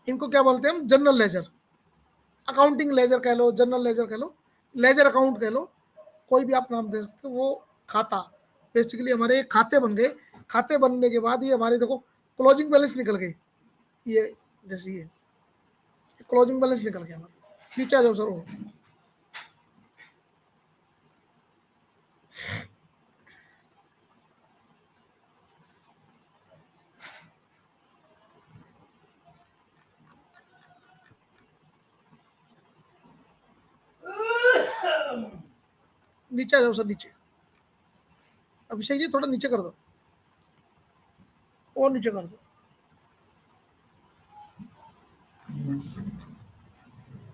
इनको क्या बोलते हैं हम जनरल लेजर, अकाउंटिंग लेजर कह लो, जनरल लेजर कह लो, लेजर अकाउंट कह लो, कोई भी आप नाम दे सकते हो। वो खाता बेसिकली हमारे खाते बन गए, खाते बनने के बाद ये हमारे देखो क्लोजिंग बैलेंस निकल गए, ये जैसे ये क्लोजिंग बैलेंस निकल गया हमारे। नीचे आ जाओ सर, वो नीचे आ जाओ सर, नीचे अभिषेक जी थोड़ा नीचे कर दो, और नीचे कर दो।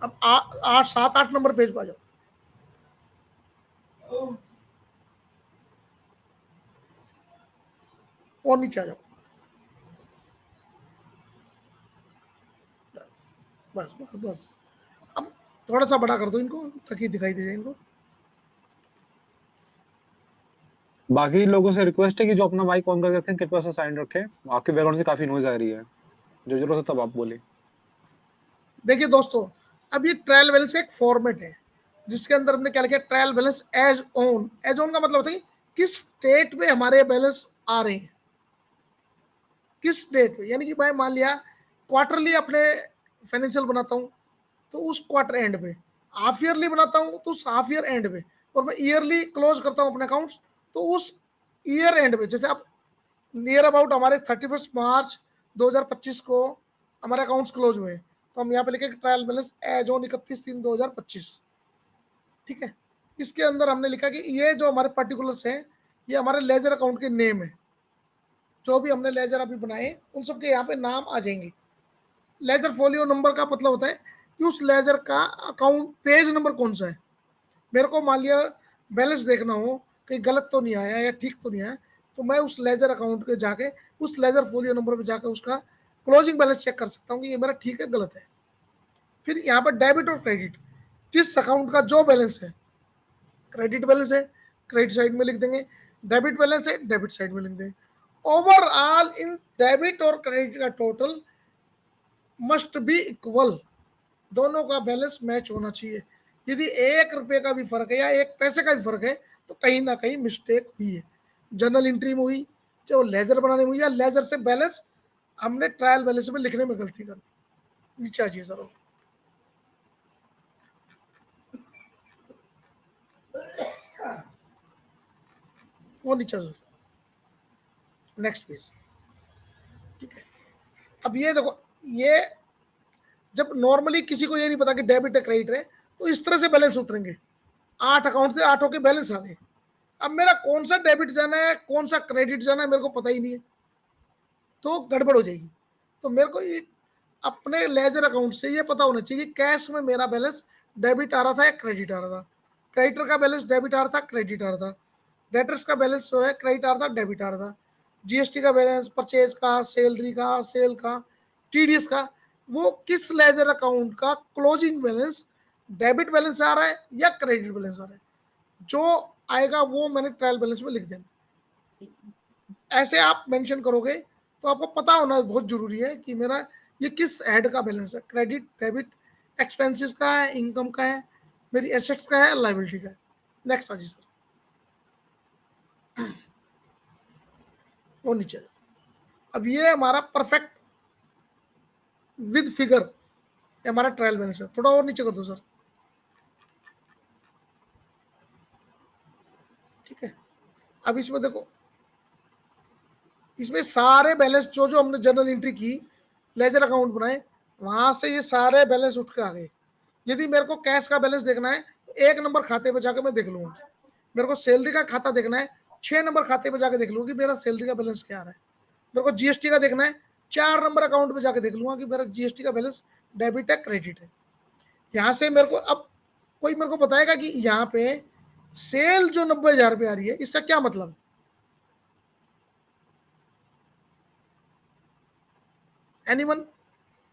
अब 8 7 8 नंबर पेज पर आ जाओ। और नीचे आ जाओ, बस बस बस। अब थोड़ा सा बड़ा कर दो इनको ताकि दिखाई दे जाए इनको। बाकी लोगों से रिक्वेस्ट है कि जो अपना माइक ऑन कर देते हैं कृपया से साइड रखें, आपके बैकग्राउंड से काफी नॉइज आ रही है, जो जरूरत है तब आप बोले। देखिए दोस्तों, अब ये ट्रायल बैलेंस एक फॉर्मेट है जिसके अंदर हमने क्या लिखा है, trial balance as on. As on का मतलब होता है किस डेट में हमारे बैलेंस आ रहे हैं, किस डेट में, यानी कि मैं मान लिया क्वार्टरली अपने फाइनेंशियल बनाता हूँ तो उस क्वार्टर एंड पे, हाफ ईयरली बनाता हूँ तो उस हाफ ईयर एंड पे, और मैं ईयरली क्लोज करता हूँ अपने अकाउंट्स तो उस ईयर एंड पे। जैसे आप नियर अबाउट हमारे 31 मार्च 2025 को हमारे अकाउंट्स क्लोज हुए, तो हम यहाँ पे लिखे ट्रायल बैलेंस एज ऑन 31/3/2025। ठीक है, इसके अंदर हमने लिखा कि ये जो हमारे पर्टिकुलर्स हैं ये हमारे लेजर अकाउंट के नेम है, जो भी हमने लेजर अभी बनाए उन सबके यहाँ पे नाम आ जाएंगे। लेजर फोलियो नंबर का मतलब होता है कि उस लेजर का अकाउंट पेज नंबर कौन सा है। मेरे को मान लिया बैलेंस देखना हो कहीं गलत तो नहीं आया या ठीक तो नहीं आया, तो मैं उस लेजर अकाउंट के जाके उस लेजर फोलियो नंबर पे जाकर उसका क्लोजिंग बैलेंस चेक कर सकता हूँ कि ये मेरा ठीक है गलत है। फिर यहाँ पर डेबिट और क्रेडिट, जिस अकाउंट का जो बैलेंस है, क्रेडिट बैलेंस है क्रेडिट साइड में लिख देंगे, डेबिट बैलेंस है डेबिट साइड में लिख देंगे। ओवरऑल इन डेबिट और क्रेडिट का टोटल मस्ट बी इक्वल, दोनों का बैलेंस मैच होना चाहिए। यदि 1 रुपये का भी फर्क है या 1 पैसे का भी फर्क है तो कहीं ना कहीं मिस्टेक हुई है, जर्नल एंट्री में हुई, जो लेजर बनाने में हुई, या लेजर से बैलेंस हमने ट्रायल बैलेंस में लिखने में गलती कर दी। नीचे आ जाइए सर, वो नीचे सर, नेक्स्ट पेज। ठीक है, अब ये देखो, ये जब नॉर्मली किसी को ये नहीं पता कि डेबिट है क्रेडिट है तो इस तरह से बैलेंस उतरेंगे, 8 अकाउंट से 8 के बैलेंस आ गए। अब मेरा कौन सा डेबिट जाना है कौन सा क्रेडिट जाना है मेरे को पता ही नहीं है, तो गड़बड़ हो जाएगी। तो मेरे को ये अपने लेजर अकाउंट से ये पता होना चाहिए कि कैश में मेरा बैलेंस डेबिट आ रहा था या क्रेडिट आ रहा था। क्रेडिटर का बैलेंस डेबिट आ रहा था क्रेडिट आ रहा था, डेटर्स का बैलेंस जो है क्रेडिट आ रहा था डेबिट आ रहा था, जीएसटी का बैलेंस, परचेज का, सैलरी का, सेल का, टीडीएस का, वो किस लेजर अकाउंट का क्लोजिंग बैलेंस डेबिट बैलेंस आ रहा है या क्रेडिट बैलेंस आ रहा है, जो आएगा वो मैंने ट्रायल बैलेंस में लिख देना। ऐसे आप मेंशन करोगे तो आपको पता होना बहुत जरूरी है कि मेरा ये किस हेड का बैलेंस है, क्रेडिट डेबिट, एक्सपेंसेस का है, इनकम का है, मेरी एसेट्स का है, लायबिलिटी का है। नेक्स्ट आजी सर, वो नीचे। अब ये हमारा परफेक्ट विद फिगर हमारा ट्रायल बैलेंस है, थोड़ा और नीचे कर दो सर। ठीक है, अब इसमें देखो, इसमें सारे बैलेंस जो जो हमने जर्नल एंट्री की, लेजर अकाउंट बनाए, वहां से ये सारे बैलेंस उठ के आ गए। यदि मेरे को कैश का बैलेंस देखना है तो 1 नंबर खाते पे जाकर मैं देख लूंगा। मेरे को सैलरी का खाता देखना है 6 नंबर खाते पे जाकर देख लूंगा कि मेरा सैलरी का बैलेंस क्या आ रहा है। मेरे को जीएसटी का देखना है 4 नंबर अकाउंट पे जाकर देख लूंगा कि मेरा जीएसटी का बैलेंस डेबिट है क्रेडिट है। यहाँ से मेरे को अब कोई मेरे को बताएगा कि यहाँ पे सेल जो 90,000 रुपये आ रही है, इसका क्या मतलब है? एनीवन?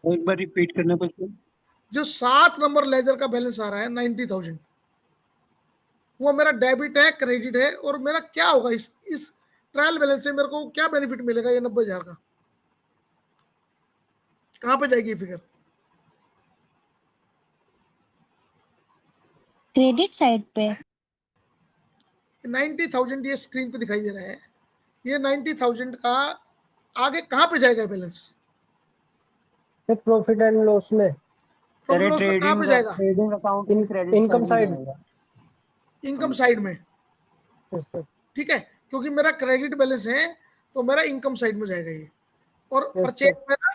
एक बार रिपीट करना क्वेश्चन। जो 7 नंबर लेजर का बैलेंस आ रहा है 90,000, वो मेरा डेबिट है, क्रेडिट है, और मेरा क्या होगा इस ट्रायल बैलेंस से? मेरे को क्या बेनिफिट मिलेगा ये 90,000 का? कहां पे जाएगी फिगर? क्रेडिट साइड पे। 90,000 ये स्क्रीन पे दिखाई दे रहा है, ये 90,000 का आगे कहां पे जाएगा बैलेंस? प्रॉफिट एंड लॉस में, प्रॉफिट लॉस में कहां पे जाएगा? Trading account in credit income side. Income side में। Yes, sir. ठीक है, क्योंकि मेरा क्रेडिट बैलेंस है तो मेरा इनकम साइड में जाएगा ये, और Yes, परचेज sir. मेरा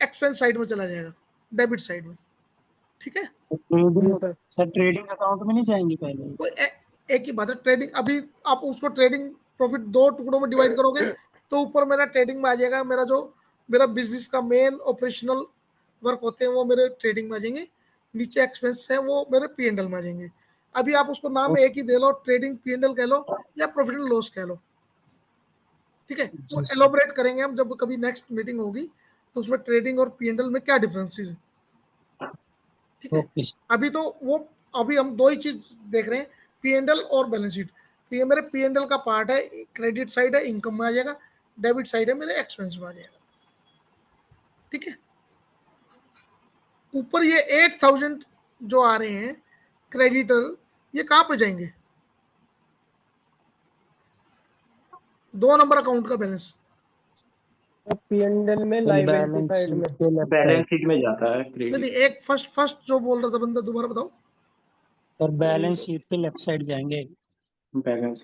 एक्सपेंस साइड में चला जाएगा, डेबिट साइड में। ठीक है, Yes, sir. Sir trading account में नहीं जाएंगे पहले? तो एक ही बात है। ट्रेडिंग, अभी आप उसको ट्रेडिंग प्रॉफिट 2 टुकड़ों में डिवाइड करोगे तो ऊपर मेरा ट्रेडिंग में आ जाएगा, मेरा बिजनेस का मेन ऑपरेशनल वर्क होते हैं वो मेरे ट्रेडिंग में आ जाएंगे, नीचे एक्सपेंस है वो मेरे P&L में आ जाएंगे। अभी आप उसको नाम एक ही दे लो, ट्रेडिंग P&L कह लो या प्रॉफिट एंड लॉस कह लो। ठीक है, वो एलोबरेट करेंगे हम जब कभी नेक्स्ट मीटिंग होगी, तो उसमें ट्रेडिंग और P&L में क्या डिफरेंसेस है। ठीक है, अभी हम 2 ही चीज देख रहे हैं, P&L और बैलेंस शीट। तो ये मेरे P&L का पार्ट है, क्रेडिट साइड है इनकम में आ जाएगा, डेबिट साइड है मेरे एक्सपेंस में आ जाएगा। ठीक है, ऊपर ये 8,000 जो आ रहे हैं क्रेडिटर, ये कहां पे जाएंगे? 2 नंबर अकाउंट का बैलेंस P&L में, लायबिलिटी साइड में, बैलेंस शीट में जाता है क्रेडिट। नहीं, एक फर्स्ट जो बोल रहा था बंदा, दोबारा बताओ। सर बैलेंस शीट पे लेफ्ट साइड जाएंगे। बैलेंस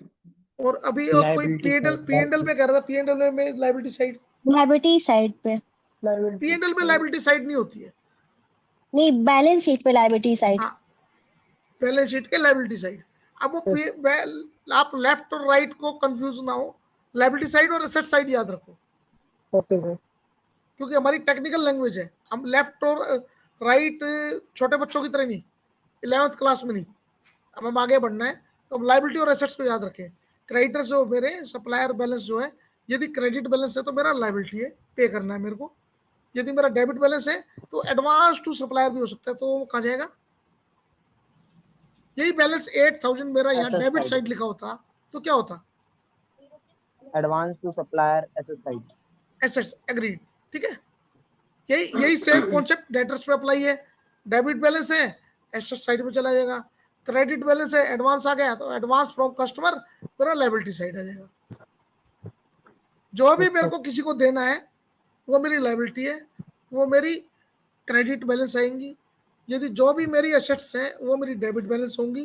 और अभी और कोई P&L पे कर रहा था, P&L में लायबिलिटी साइड, लायबिलिटी साइड पे। P&L में लायबिलिटी साइड नहीं होती है। नहीं, बैलेंस शीट पे लायबिलिटी साइड। हाँ, बैलेंस शीट के लायबिलिटी साइड। अब वो आप लेफ्ट और राइट को कंफ्यूज ना हो, लायबिलिटी साइड और एसेट साइड याद रखो। Okay sir. क्योंकि हमारी टेक्निकल लैंग्वेज है, हम लेफ्ट और राइट छोटे बच्चों की तरह नहीं, 11th क्लास में नहीं, अब हम आगे बढ़ना है तो हम लायबिलिटी और एसेट्स को याद रखें। क्रेडिटर्स जो मेरे सप्लायर बैलेंस जो है, यदि क्रेडिट बैलेंस है तो मेरा लायबिलिटी है, पे करना है मेरे को। यदि मेरा डेबिट बैलेंस है तो एडवांस टू सप्लायर भी हो सकता है, तो वो कहाँ जाएगा? यही बैलेंस 8,000 मेरा यहाँ डेबिट साइड लिखा होता तो क्या होता? Advance to supplier asset side, assets. Agreed. ठीक है, यही सेम कॉन्सेप्ट डेटर्स पे अप्लाई है। डेबिट बैलेंस है, एसेट साइड में चला जाएगा। क्रेडिट बैलेंस है, एडवांस आ गया तो एडवांस फ्रॉम कस्टमर मेरा लायबिलिटी साइड आ जाएगा। जो भी मेरे को किसी को देना है वो मेरी लायबिलिटी है, वो मेरी क्रेडिट बैलेंस आएंगी। यदि जो भी मेरी एसेट्स हैं वो मेरी डेबिट बैलेंस होंगी,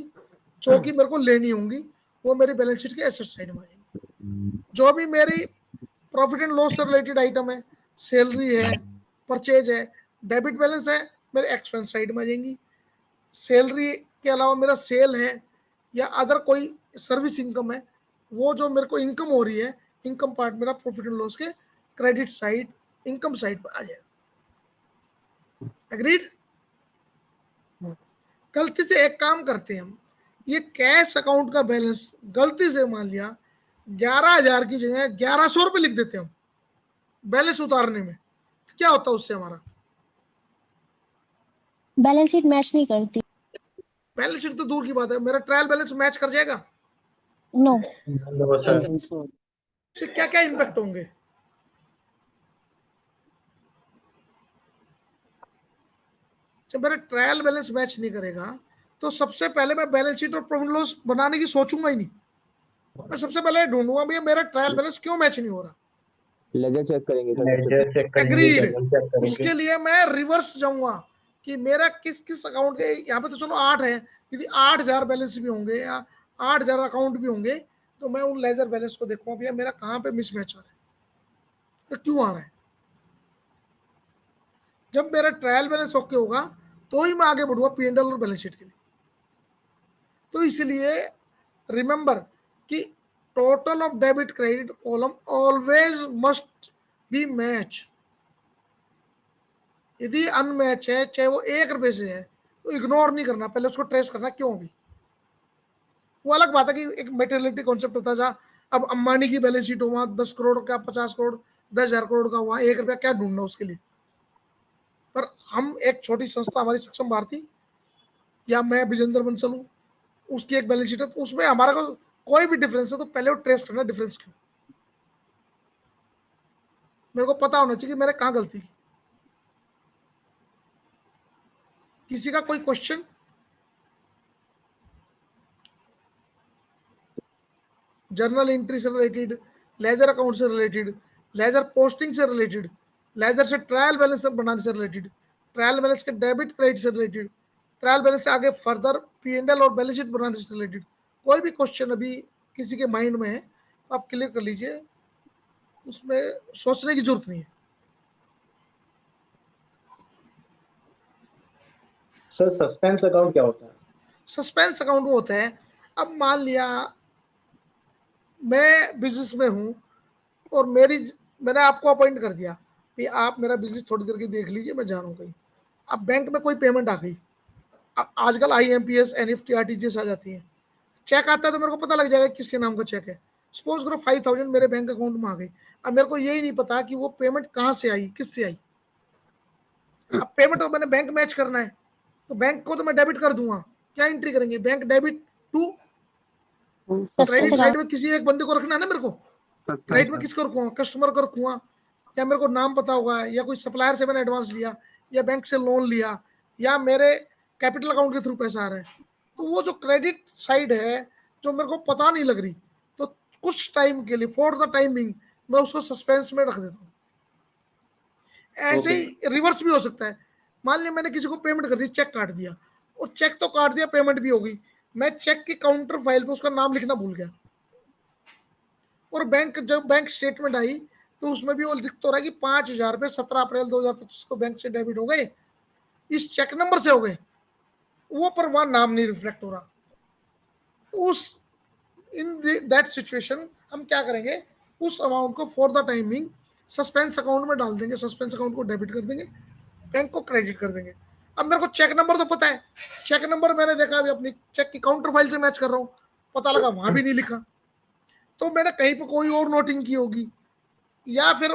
जो कि मेरे को लेनी होंगी वो मेरी बैलेंस शीट के एसेट साइड में आएंगी। जो भी मेरी प्रॉफिट एंड लॉस से रिलेटेड आइटम है, सैलरी है, परचेज है, डेबिट बैलेंस है, मेरे एक्सपेंस साइड में आ जाएंगी। सैलरी के अलावा मेरा सेल है या अदर कोई सर्विस इनकम है, वो जो मेरे को इनकम हो रही है, इनकम पार्ट मेरा प्रॉफिट एंड लॉस के क्रेडिट साइड, इनकम साइड पर आ जाएगा। एग्रीड? गलती से एक काम करते हैं हम, ये कैश अकाउंट का बैलेंस गलती से मान लिया 11,000 की जगह 1,100 रुपये लिख देते हम बैलेंस उतारने में, तो क्या होता है उससे? हमारा बैलेंस शीट मैच नहीं करती। बैलेंस शीट तो दूर की बात है, मेरा ट्रायल बैलेंस मैच कर जाएगा? नो। इससे क्या क्या इम्पैक्ट होंगे? जब मेरा ट्रायल बैलेंस मैच नहीं करेगा तो सबसे पहले मैं बैलेंस शीट और प्रॉफिट लॉस बनाने की सोचूंगा ही नहीं। मैं सबसे पहले ढूंढूंगा भैया मेरा ट्रायल बैलेंस क्यों मैच नहीं हो रहा। लेजर चेक करेंगे एग्रीड। उसके लिए मैं रिवर्स जाऊंगा कि मेरा किस किस अकाउंट के, यहाँ पे तो चलो 8 है, यदि 8,000 बैलेंस भी होंगे या 8,000 अकाउंट भी होंगे तो मैं उन लेजर बैलेंस को देखूंगा भैया मेरा कहाँ पे मिसमैच हो रहा है, तो क्यों आ रहा है। जब मेरा ट्रायल बैलेंस ओके होगा तो ही मैं आगे बढ़ूंगा P&L और बैलेंस शीट के लिए। तो इसलिए रिमेंबर कि total of debit credit column always must be match. यदि अनमैच है, चाहे वो 1 रुपए से है, तो इग्नोर नहीं करना, पहले उसको ट्रेस करना क्यों भी। वो अलग बात है कि एक मेटेरियलिटी कॉन्सेप्ट होता है, जहाँ अब अंबानी की बैलेंस शीट हुआ 10 करोड़ का, 50 करोड़, 10,000 करोड़ का हुआ, 1 रुपया क्या ढूंढना उसके लिए। पर हम एक छोटी संस्था, हमारी सक्षम भारती या मैं विजेंद्र बंसल हूँ, उसकी एक बैलेंस शीट है, तो उसमें हमारा कोई भी डिफरेंस है तो पहले वो ट्रेस करना डिफरेंस क्यों, मेरे को पता होना चाहिए कि मैंने कहाँ गलती की। किसी का कोई क्वेश्चन? जर्नल एंट्री से रिलेटेड, लेजर अकाउंट से रिलेटेड, लेजर पोस्टिंग से रिलेटेड, लेजर से ट्रायल बैलेंस बनाने से रिलेटेड, ट्रायल बैलेंस के डेबिट क्रेडिट से रिलेटेड, ट्रायल बैलेंस से आगे फर्दर P&L और बैलेंस शीट बनाने से रिलेटेड, कोई भी क्वेश्चन अभी किसी के माइंड में है आप क्लियर कर लीजिए, उसमें सोचने की जरूरत नहीं है। सर सस्पेंस अकाउंट क्या होता है? सस्पेंस अकाउंट वो होता है, अब मान लिया मैं बिजनेस में हूं और मैंने आपको अपॉइंट कर दिया कि आप मेरा बिजनेस थोड़ी देर की देख लीजिए, मैं जा रहा हूँ कहीं। अब बैंक में कोई पेमेंट आ गई, आजकल IMPS NEFT RTGS आ जाती है, चेक आता है तो मेरे को पता लग जाएगा किसके नाम का चेक है। सपोज करो 5,000 मेरे बैंक अकाउंट में आ गई, अब मेरे को यही नहीं पता कि वो पेमेंट कहाँ से आई, किससे आई। अब पेमेंट तो मैंने बैंक मैच करना है, तो बैंक को तो मैं डेबिट कर दूंगा, क्या एंट्री करेंगे, bank debit to credit side में किसी एक बंदे को रखना है ना मेरे को, क्रेडिट में किसको रखूंगा, कस्टमर को रखूंगा, या मेरे को नाम पता होगा, या कोई सप्लायर से मैंने एडवांस लिया, या बैंक से लोन लिया, या मेरे कैपिटल अकाउंट के थ्रू पैसा आ रहा है। तो वो जो क्रेडिट साइड है जो मेरे को पता नहीं लग रही, तो कुछ टाइम के लिए फॉर द टाइमिंग मैं उसको सस्पेंस में रख देता हूँ। ऐसे ही रिवर्स भी हो सकता है, मान लिया मैंने किसी को पेमेंट कर दी, चेक काट दिया, और चेक तो काट दिया, पेमेंट भी हो गई, मैं चेक की काउंटर फाइल पे उसका नाम लिखना भूल गया, और बैंक जब बैंक स्टेटमेंट आई तो उसमें भी वो लिख तो रहा है कि 5,000 रुपये 17 अप्रैल 2025 को बैंक से डेबिट हो गए, इस चेक नंबर से हो गए, वो पर वहां नाम नहीं रिफ्लेक्ट हो रहा। उस इन दैट सिचुएशन हम क्या करेंगे, उस अमाउंट को for the timing suspense account में डाल देंगे, सस्पेंस अकाउंट को डेबिट कर देंगे, बैंक को क्रेडिट कर देंगे। अब मेरे को चेक नंबर तो पता है, चेक नंबर मैंने देखा अभी अपनी चेक की काउंटर फाइल से मैच कर रहा हूँ, पता लगा वहां भी नहीं लिखा, तो मैंने कहीं पर कोई और नोटिंग की होगी, या फिर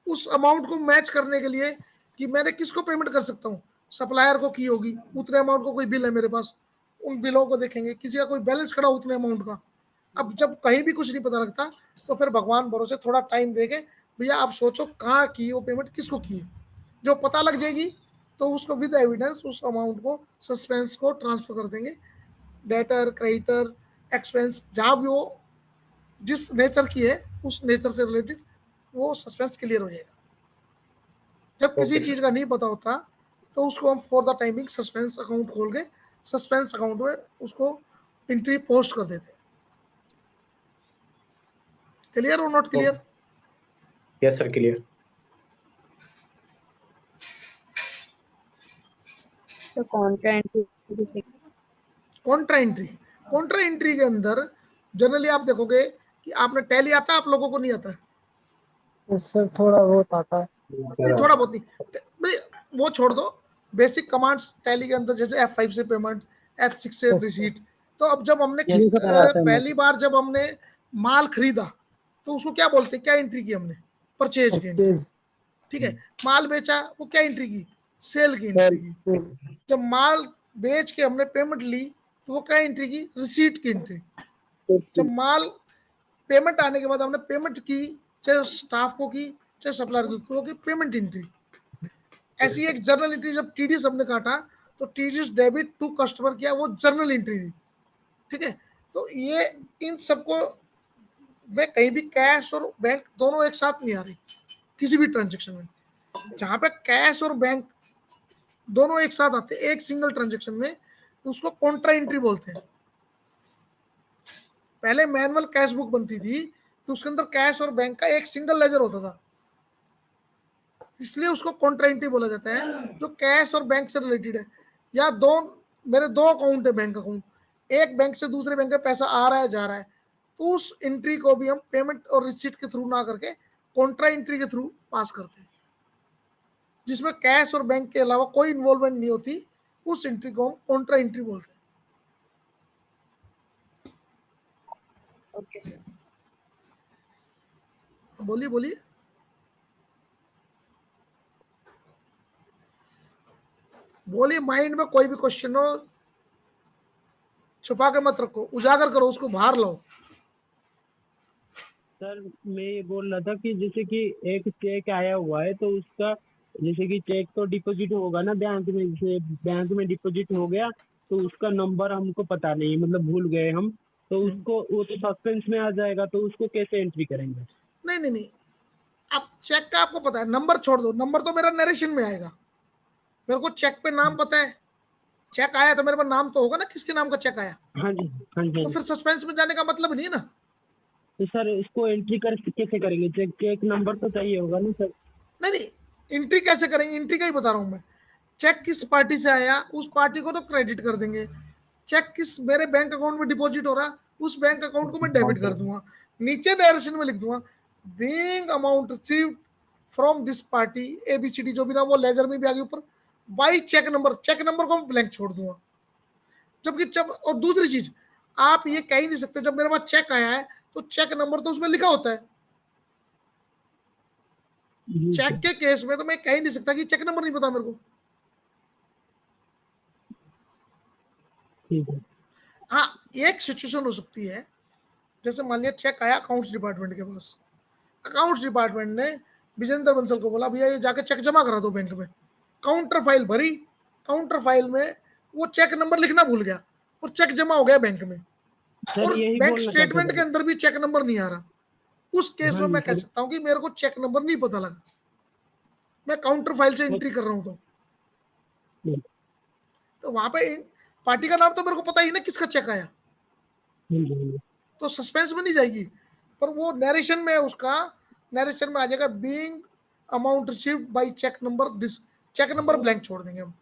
उस अमाउंट को मैच करने के लिए कि मैंने किसको पेमेंट कर सकता हूँ, सप्लायर को की होगी, उतने अमाउंट को कोई बिल है मेरे पास, उन बिलों को देखेंगे, किसी का कोई बैलेंस खड़ा उतने अमाउंट का। अब जब कहीं भी कुछ नहीं पता लगता तो फिर भगवान भरोसे थोड़ा टाइम देके भैया आप सोचो कहाँ की वो पेमेंट, किसको की है, जो पता लग जाएगी तो उसको विद एविडेंस उस अमाउंट को सस्पेंस को ट्रांसफर कर देंगे, डेटर क्रेडिटर एक्सपेंस जहाँ भी वो जिस नेचर की है उस नेचर से रिलेटेड वो सस्पेंस क्लियर हो जाएगा। जब किसी चीज का नहीं पता होता तो उसको हम for the timing suspense account खोल के सस्पेंस अकाउंट में उसको एंट्री पोस्ट कर देते हैं। क्लियर और not clear? Yes sir clear. तो कॉन्ट्रा एंट्री, कॉन्ट्रा एंट्री के अंदर जनरली आप देखोगे कि आपने टैली आता है, आप लोगों को नहीं आता है सर थोड़ा बहुत आता है, नहीं, थोड़ा बहुत नहीं, वो छोड़ दो, बेसिक कमांड्स टैली के अंदर जैसे F5 से पेमेंट, F6 से रिसीट। तो अब जब हमने पहली बार जब हमने माल खरीदा तो उसको क्या बोलते हैं, क्या एंट्री की हमने, परचेज की एंट्री, ठीक है। माल बेचा वो क्या एंट्री की, सेल की एंट्री की। जब माल बेच के हमने पेमेंट ली तो वो क्या एंट्री की, रिसीट की एंट्री। जब माल पेमेंट आने के बाद हमने पेमेंट की, चाहे स्टाफ को की चाहे सप्लायर को की, पेमेंट एंट्री। ऐसी एक जर्नल एंट्री जब TDS हमने काटा तो TDS डेबिट टू कस्टमर किया, वो जर्नल एंट्री थी, ठीक है। तो ये इन सबको में कहीं भी कैश और बैंक दोनों एक साथ नहीं आ रही किसी भी ट्रांजेक्शन में। जहां पे कैश और बैंक दोनों एक साथ आते हैं एक सिंगल ट्रांजेक्शन में, तो उसको कॉन्ट्रा एंट्री बोलते हैं। पहले मैनुअल कैश बुक बनती थी तो उसके अंदर कैश और बैंक का एक सिंगल लेजर होता था, इसलिए उसको कॉन्ट्रा एंट्री बोला जाता है, जो कैश और बैंक से रिलेटेड है। या मेरे दो अकाउंट है, बैंक अकाउंट, एक बैंक से दूसरे बैंक में पैसा आ रहा है जा रहा है, तो उस एंट्री को भी हम पेमेंट और रिसीट के थ्रू ना करके कॉन्ट्रा एंट्री के थ्रू पास करते हैं, जिसमें कैश और बैंक के अलावा कोई इन्वॉल्वमेंट नहीं होती, उस एंट्री को हम कॉन्ट्रा एंट्री बोलते हैं। Okay sir. बोलिए बोलिए। बोलिए, माइंड में कोई भी क्वेश्चन हो छुपा के मत रखो, उजागर करो, उसको बाहर लाओ। सर मैं ये बोल रहा था कि जैसे कि एक चेक आया हुआ है तो उसका जैसे कि चेक तो डिपॉजिट होगा ना बैंक में, जैसे बैंक में डिपॉजिट हो गया तो उसका नंबर हमको पता नहीं है, मतलब भूल गए हम, तो उसको वो तो सस्पेंस में आ जाएगा, तो उसको कैसे एंट्री करेंगे? नहीं नहीं नहीं, आप चेक का आपको पता है, नंबर छोड़ दो, नंबर तो मेरा नरेशन में आएगा। मेरे को चेक पे नाम पता है, चेक आया तो मेरे पास नाम तो होगा ना किसके नाम का चेक आया। हाँ जी हाँ जी। तो फिर सस्पेंस में जाने का मतलब नहीं है ना। तो सर इसको एंट्री कैसे करेंगे? चेक नंबर तो चाहिए होगा ना सर। नहीं नहीं, एंट्री कैसे करेंगे, एंट्री का ही बता रहा हूँ मैं। चेक किस पार्टी से आया उस पार्टी को तो क्रेडिट कर देंगे, चेक किस मेरे बैंक अकाउंट में डिपॉजिट हो रहा उस बैंक अकाउंट को मैं डेबिट कर दूंगा। नीचे डायरेक्शन में लिख दूंगा being amount received from this party ABCD, जो भी ना वो लेजर में भी आगे ऊपर by cheque number, cheque number को ब्लैंक छोड़ दूंगा। जबकि जब, और दूसरी चीज आप ये कह ही नहीं सकते, जब मेरे पास चेक आया है तो चेक नंबर तो उसमें लिखा होता है। चेक के केस में तो मैं कह ही नहीं सकता कि चेक नंबर नहीं पता मेरे को। हाँ, एक सिचुएशन हो सकती है, जैसे मान लिया चेक आया अकाउंट्स डिपार्टमेंट के पास, अकाउंट्स डिपार्टमेंट ने विजेंद्र बंसल को बोला भैया ये जाके चेक जमा करा दो बैंक में। काउंटर फाइल भरी, काउंटर फाइल में वो चेक नंबर लिखना भूल गया और चेक जमा हो गया बैंक में, और बैंक स्टेटमेंट के अंदर भी चेक नंबर नहीं आ रहा। उस केस में मैं कह सकता हूँ कि मेरे को चेक नंबर नहीं पता लगा, मैं काउंटर फाइल से एंट्री कर रहा हूँ। तो वहां पे पार्टी का नाम तो मेरे को पता ही ना किसका चेक आया, तो सस्पेंस में नहीं जाएगी, पर वो नरेशन में, उसका नरेशन में आ जाएगा being amount received by cheque number this, cheque number blank छोड़ देंगे हम।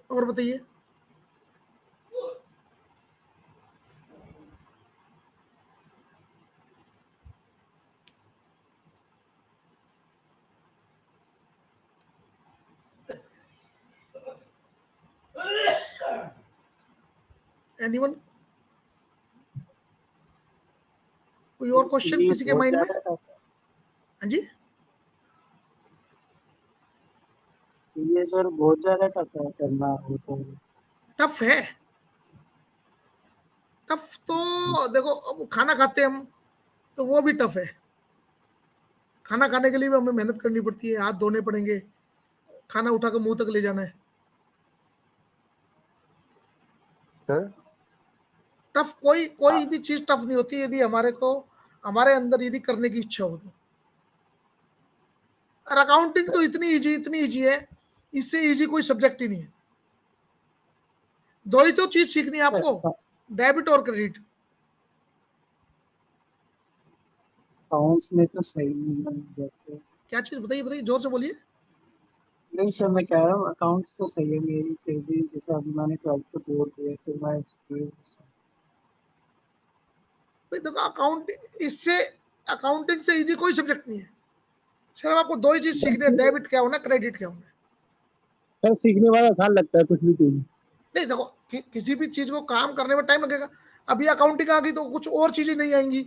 और बताइए। एनीवन, कोई और क्वेश्चन किसी के माइंड में? हाँ जी, ये सर बहुत ज्यादा टफ है करना, वो तो टफ है। टफ तो देखो, अब खाना खाते हैं हम तो वो भी टफ है, खाना खाने के लिए भी हमें मेहनत करनी पड़ती है, हाथ धोने पड़ेंगे, खाना उठा के मुंह तक ले जाना है। टफ कोई भी चीज टफ नहीं होती यदि हमारे अंदर यदि करने की इच्छा हो तो। और अकाउंटिंग तो इतनी इजी है, इससे इजी कोई सब्जेक्ट ही नहीं है। दो ही तो चीज सीखनी है आपको, डेबिट और क्रेडिट। अकाउंट्स में तो सही नहीं है जैसे। क्या चीज बताइए बताइए, जोर से बोलिए। नहीं सर, मैं कह रहा हूँ अकाउंट्स तो सही है मेरी, फिर भी जैसे अभी मैंने 12th के बोर्ड दिए तो मैं देखो अकाउंटिंग से इजी कोई सब्जेक्ट नहीं है, सिर्फ आपको दो ही चीज सीखनी है, डेबिट क्या होना, क्रेडिट क्या होना। सर सीखने वाला आसान लगता है कुछ भी चीज। नहीं देखो, किसी भी चीज को काम करने में टाइम लगेगा। अभी अकाउंटिंग आ गई तो कुछ और चीजें नहीं आएंगी,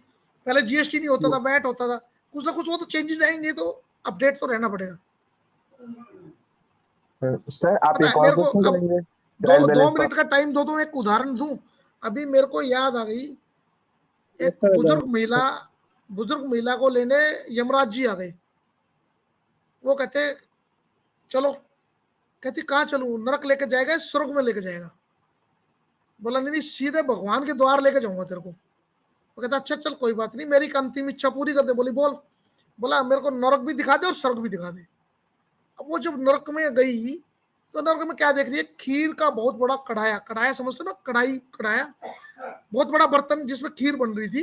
पहले जीएसटी नहीं होता था, वैट होता था, कुछ ना कुछ वो तो चेंजेस आएंगे, तो अपडेट तो रहना पड़ेगा। सर आप एक और मेरे को क्वेश्चन अब करेंगे? 2 मिनट का टाइम दो, एक उदाहरण दूं। अभी मेरे को याद आ गई, एक बुजुर्ग महिला को लेने यमराज जी आ गए। वो कहते चलो, कहती कहाँ चलूं, नरक लेके जाएगा स्वर्ग में लेके जाएगा। बोला नहीं सीधे भगवान के द्वार लेके जाऊंगा तेरे को। वो कहता अच्छा चल कोई बात नहीं, मेरी अंतिम इच्छा पूरी कर दे। बोली बोल। बोला मेरे को नरक भी दिखा दे और स्वर्ग भी दिखा दे। अब वो जब नरक में गई तो नरक में क्या देख रही है, खीर का बहुत बड़ा कढ़ाया समझते ना, कढ़ाया बहुत बड़ा बर्तन जिसमें खीर बन रही थी,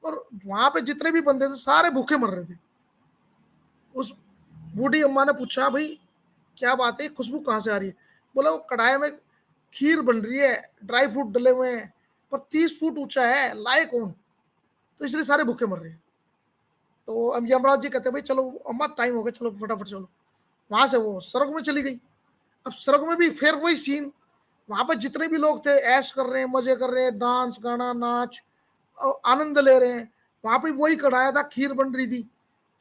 और वहां पे जितने भी बंदे थे सारे भूखे मर रहे थे। उस बूढ़ी अम्मा ने पूछा भाई क्या बात है, खुशबू कहाँ से आ रही है? बोला वो कढ़ाई में खीर बन रही है, ड्राई फ्रूट डले हुए हैं, पर 30 फुट ऊंचा है, लाए कौन? तो इसलिए सारे भूखे मर रहे हैं। तो अब यमराज जी कहते भाई चलो अम्मा टाइम हो गया, चलो फटाफट चलो। वहां से वो स्वर्ग में चली गई। अब सड़क में भी फिर वही सीन, वहां पर जितने भी लोग थे ऐश कर रहे हैं, मजे कर रहे हैं, डांस गाना नाच आनंद ले रहे हैं, वहां पे वही कढ़ाया था, खीर बन रही थी।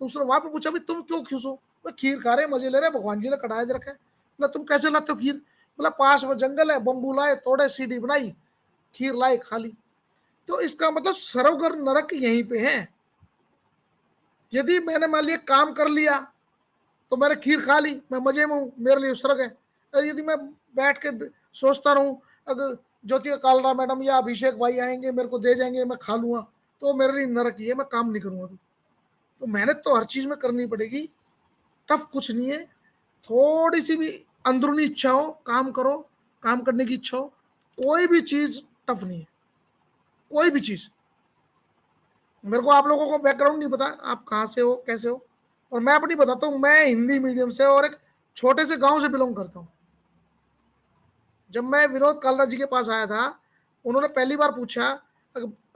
तो उसने वहां पे पूछा भी तुम क्यों खुश हो? खीर खा रहे मजे ले रहे, भगवान जी ने कढ़ाया दे रखा है। बोला तुम कैसे लाते हो खीर? बोला पास में जंगल है, बम्बू लाए, तोड़े, सीढ़ी बनाई, खीर लाई, खा ली। तो इसका मतलब स्वर्ग और नरक यहीं पे है। यदि मैंने मान लिया काम कर लिया तो मैंने खीर खा ली, मैं मजे में हूँ, मेरे लिए स्वर्ग है। और यदि मैं बैठ के सोचता रहूं अगर ज्योति कालरा मैडम या अभिषेक भाई आएंगे मेरे को दे जाएंगे, मैं खा लूंगा, तो मेरे लिए नरक ही है, मैं काम नहीं करूंगा। तो मेहनत तो हर चीज में करनी पड़ेगी, टफ कुछ नहीं है। थोड़ी सी भी अंदरूनी इच्छा हो, काम करो, काम करने की इच्छा हो, कोई भी चीज टफ नहीं है, कोई भी चीज। मेरे को आप लोगों को बैकग्राउंड नहीं पता, आप कहाँ से हो कैसे हो, और मैं अपनी बताता हूँ, मैं हिंदी मीडियम से और एक छोटे से गांव से बिलोंग करता हूँ। जब मैं विनोद कालरा जी के पास आया था, उन्होंने पहली बार पूछा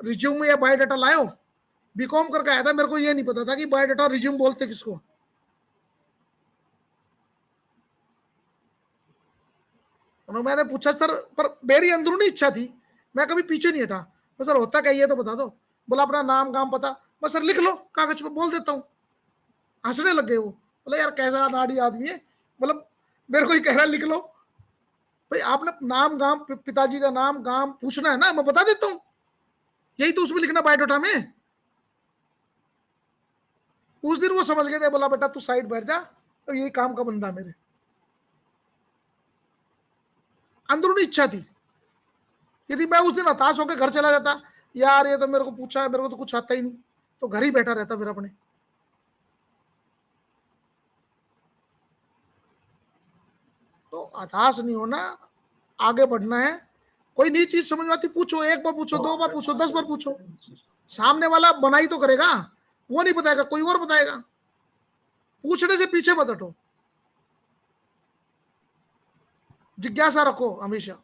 रिज्यूम या बायोडाटा लाए हो? बीकॉम करके आया था, मेरे को ये नहीं पता था कि बायोडाटा रिज्यूम बोलते किसको। मैंने पूछा सर, पर मेरी अंदरूनी इच्छा थी, मैं कभी पीछे नहीं हटा। सर होता क्या ये तो बता दो। बोला अपना नाम काम पता, बस सर लिख लो कागज पे, बोल देता हूँ। हंसने लग गए वो, बोले यार कैसा नाड़ी आदमी है, मतलब मेरे को ही कह रहा लिख लो। भाई आपने नाम गांव, पिताजी का नाम गांव पूछना है ना, मैं बता देता हूँ, यही तो उसमें लिखना बायोडाटा में। उस दिन वो समझ गए थे, बोला बेटा तू साइड बैठ जा, तो यही काम का बंदा मेरे। अंदरूनी इच्छा थी। यदि मैं उस दिन हताश होकर घर चला जाता, यार ये तो मेरे को पूछा है, मेरे को तो कुछ आता ही नहीं, तो घर ही बैठा रहता फिर अपने। तो हताश नहीं होना, आगे बढ़ना है। कोई नई चीज समझ में आती पूछो, एक बार पूछो, 2 बार पूछो, 10 बार पूछो, सामने वाला बनाई तो करेगा, वो नहीं बताएगा, कोई और बताएगा। पूछने से पीछे मत हटो, जिज्ञासा रखो हमेशा।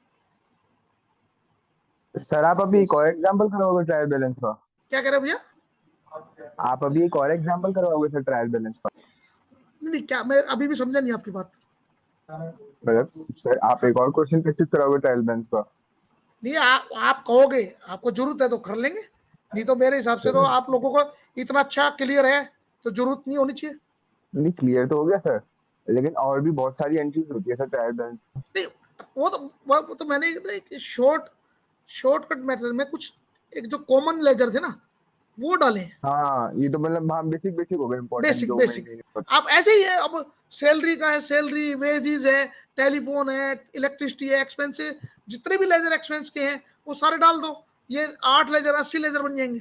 सर आप अभी एक और एग्जांपल करवाओगे ट्रायल बैलेंस का? क्या कह रहे भैया? आप अभी एक और एग्जांपल करवाओगे सर ट्रायल बैलेंस का? नहीं, क्या मैं अभी भी समझा नहीं आपकी बात। मतलब सर आप एक और क्वेश्चन प्रैक्टिस कराओगे ट्रायल बैलेंस का? नहीं, आप कहोगे, आपको जरूरत है तो कर लेंगे, नहीं तो मेरे हिसाब से तो आप लोगों को इतना अच्छा क्लियर है तो जरूरत नहीं होनी चाहिए। नहीं क्लियर तो हो गया सर, लेकिन और भी बहुत सारी एंट्रीज होती है सर ट्रायल बैलेंस। नहीं वो तो मैंने एक शॉर्टकट मेथड में कुछ एक जो कॉमन लेजर थे ना वो डाले हैं। हाँ ये तो मतलब हाँ बेसिक हो गए, इम्पोर्टेंट जो बेसिक आप ऐसे ही है। अब सैलरी का है, सैलरी, वेजेस है, टेलीफोन है, इलेक्ट्रिसिटी है, एक्सपेंस है, जितने भी लेजर एक्सपेंस के हैं वो सारे डाल दो, ये 8 लेजर 80 लेजर बन जाएंगे।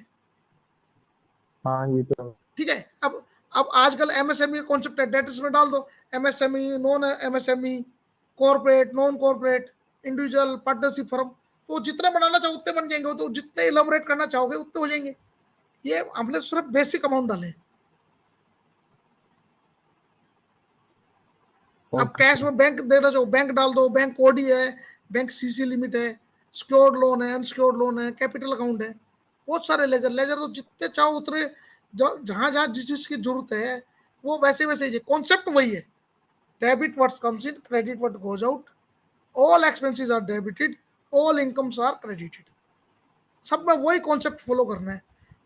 हाँ ये तो ठीक है। अब आजकल एमएसएमई कॉन्सेप्ट है, डेट्स में डाल दो MSME, non MSME, corporate, non corporate, individual, partnership firm, तो जितने बनाना चाहो उतने बन जाएंगे, तो जितने इलाबोरेट करना चाहोगे उतने हो जाएंगे। ये हमने सिर्फ बेसिक अमाउंट डाले। अब कैश में बैंक देना चाहो बैंक डाल दो, बैंक ओडी है, बैंक सीसी लिमिट है, सिक्योर्ड लोन है, अनसिक्योर्ड लोन है, कैपिटल अकाउंट है, बहुत सारे लेजर तो जितने चाहो उतने, जहां जहां जिस चीज की जरूरत है वो वैसे वैसे ही, कॉन्सेप्ट वही है। Debit what comes in, credit what goes out, all expenses are debited, all incomes are credited. सब में वही कॉन्सेप्ट फॉलो करना है।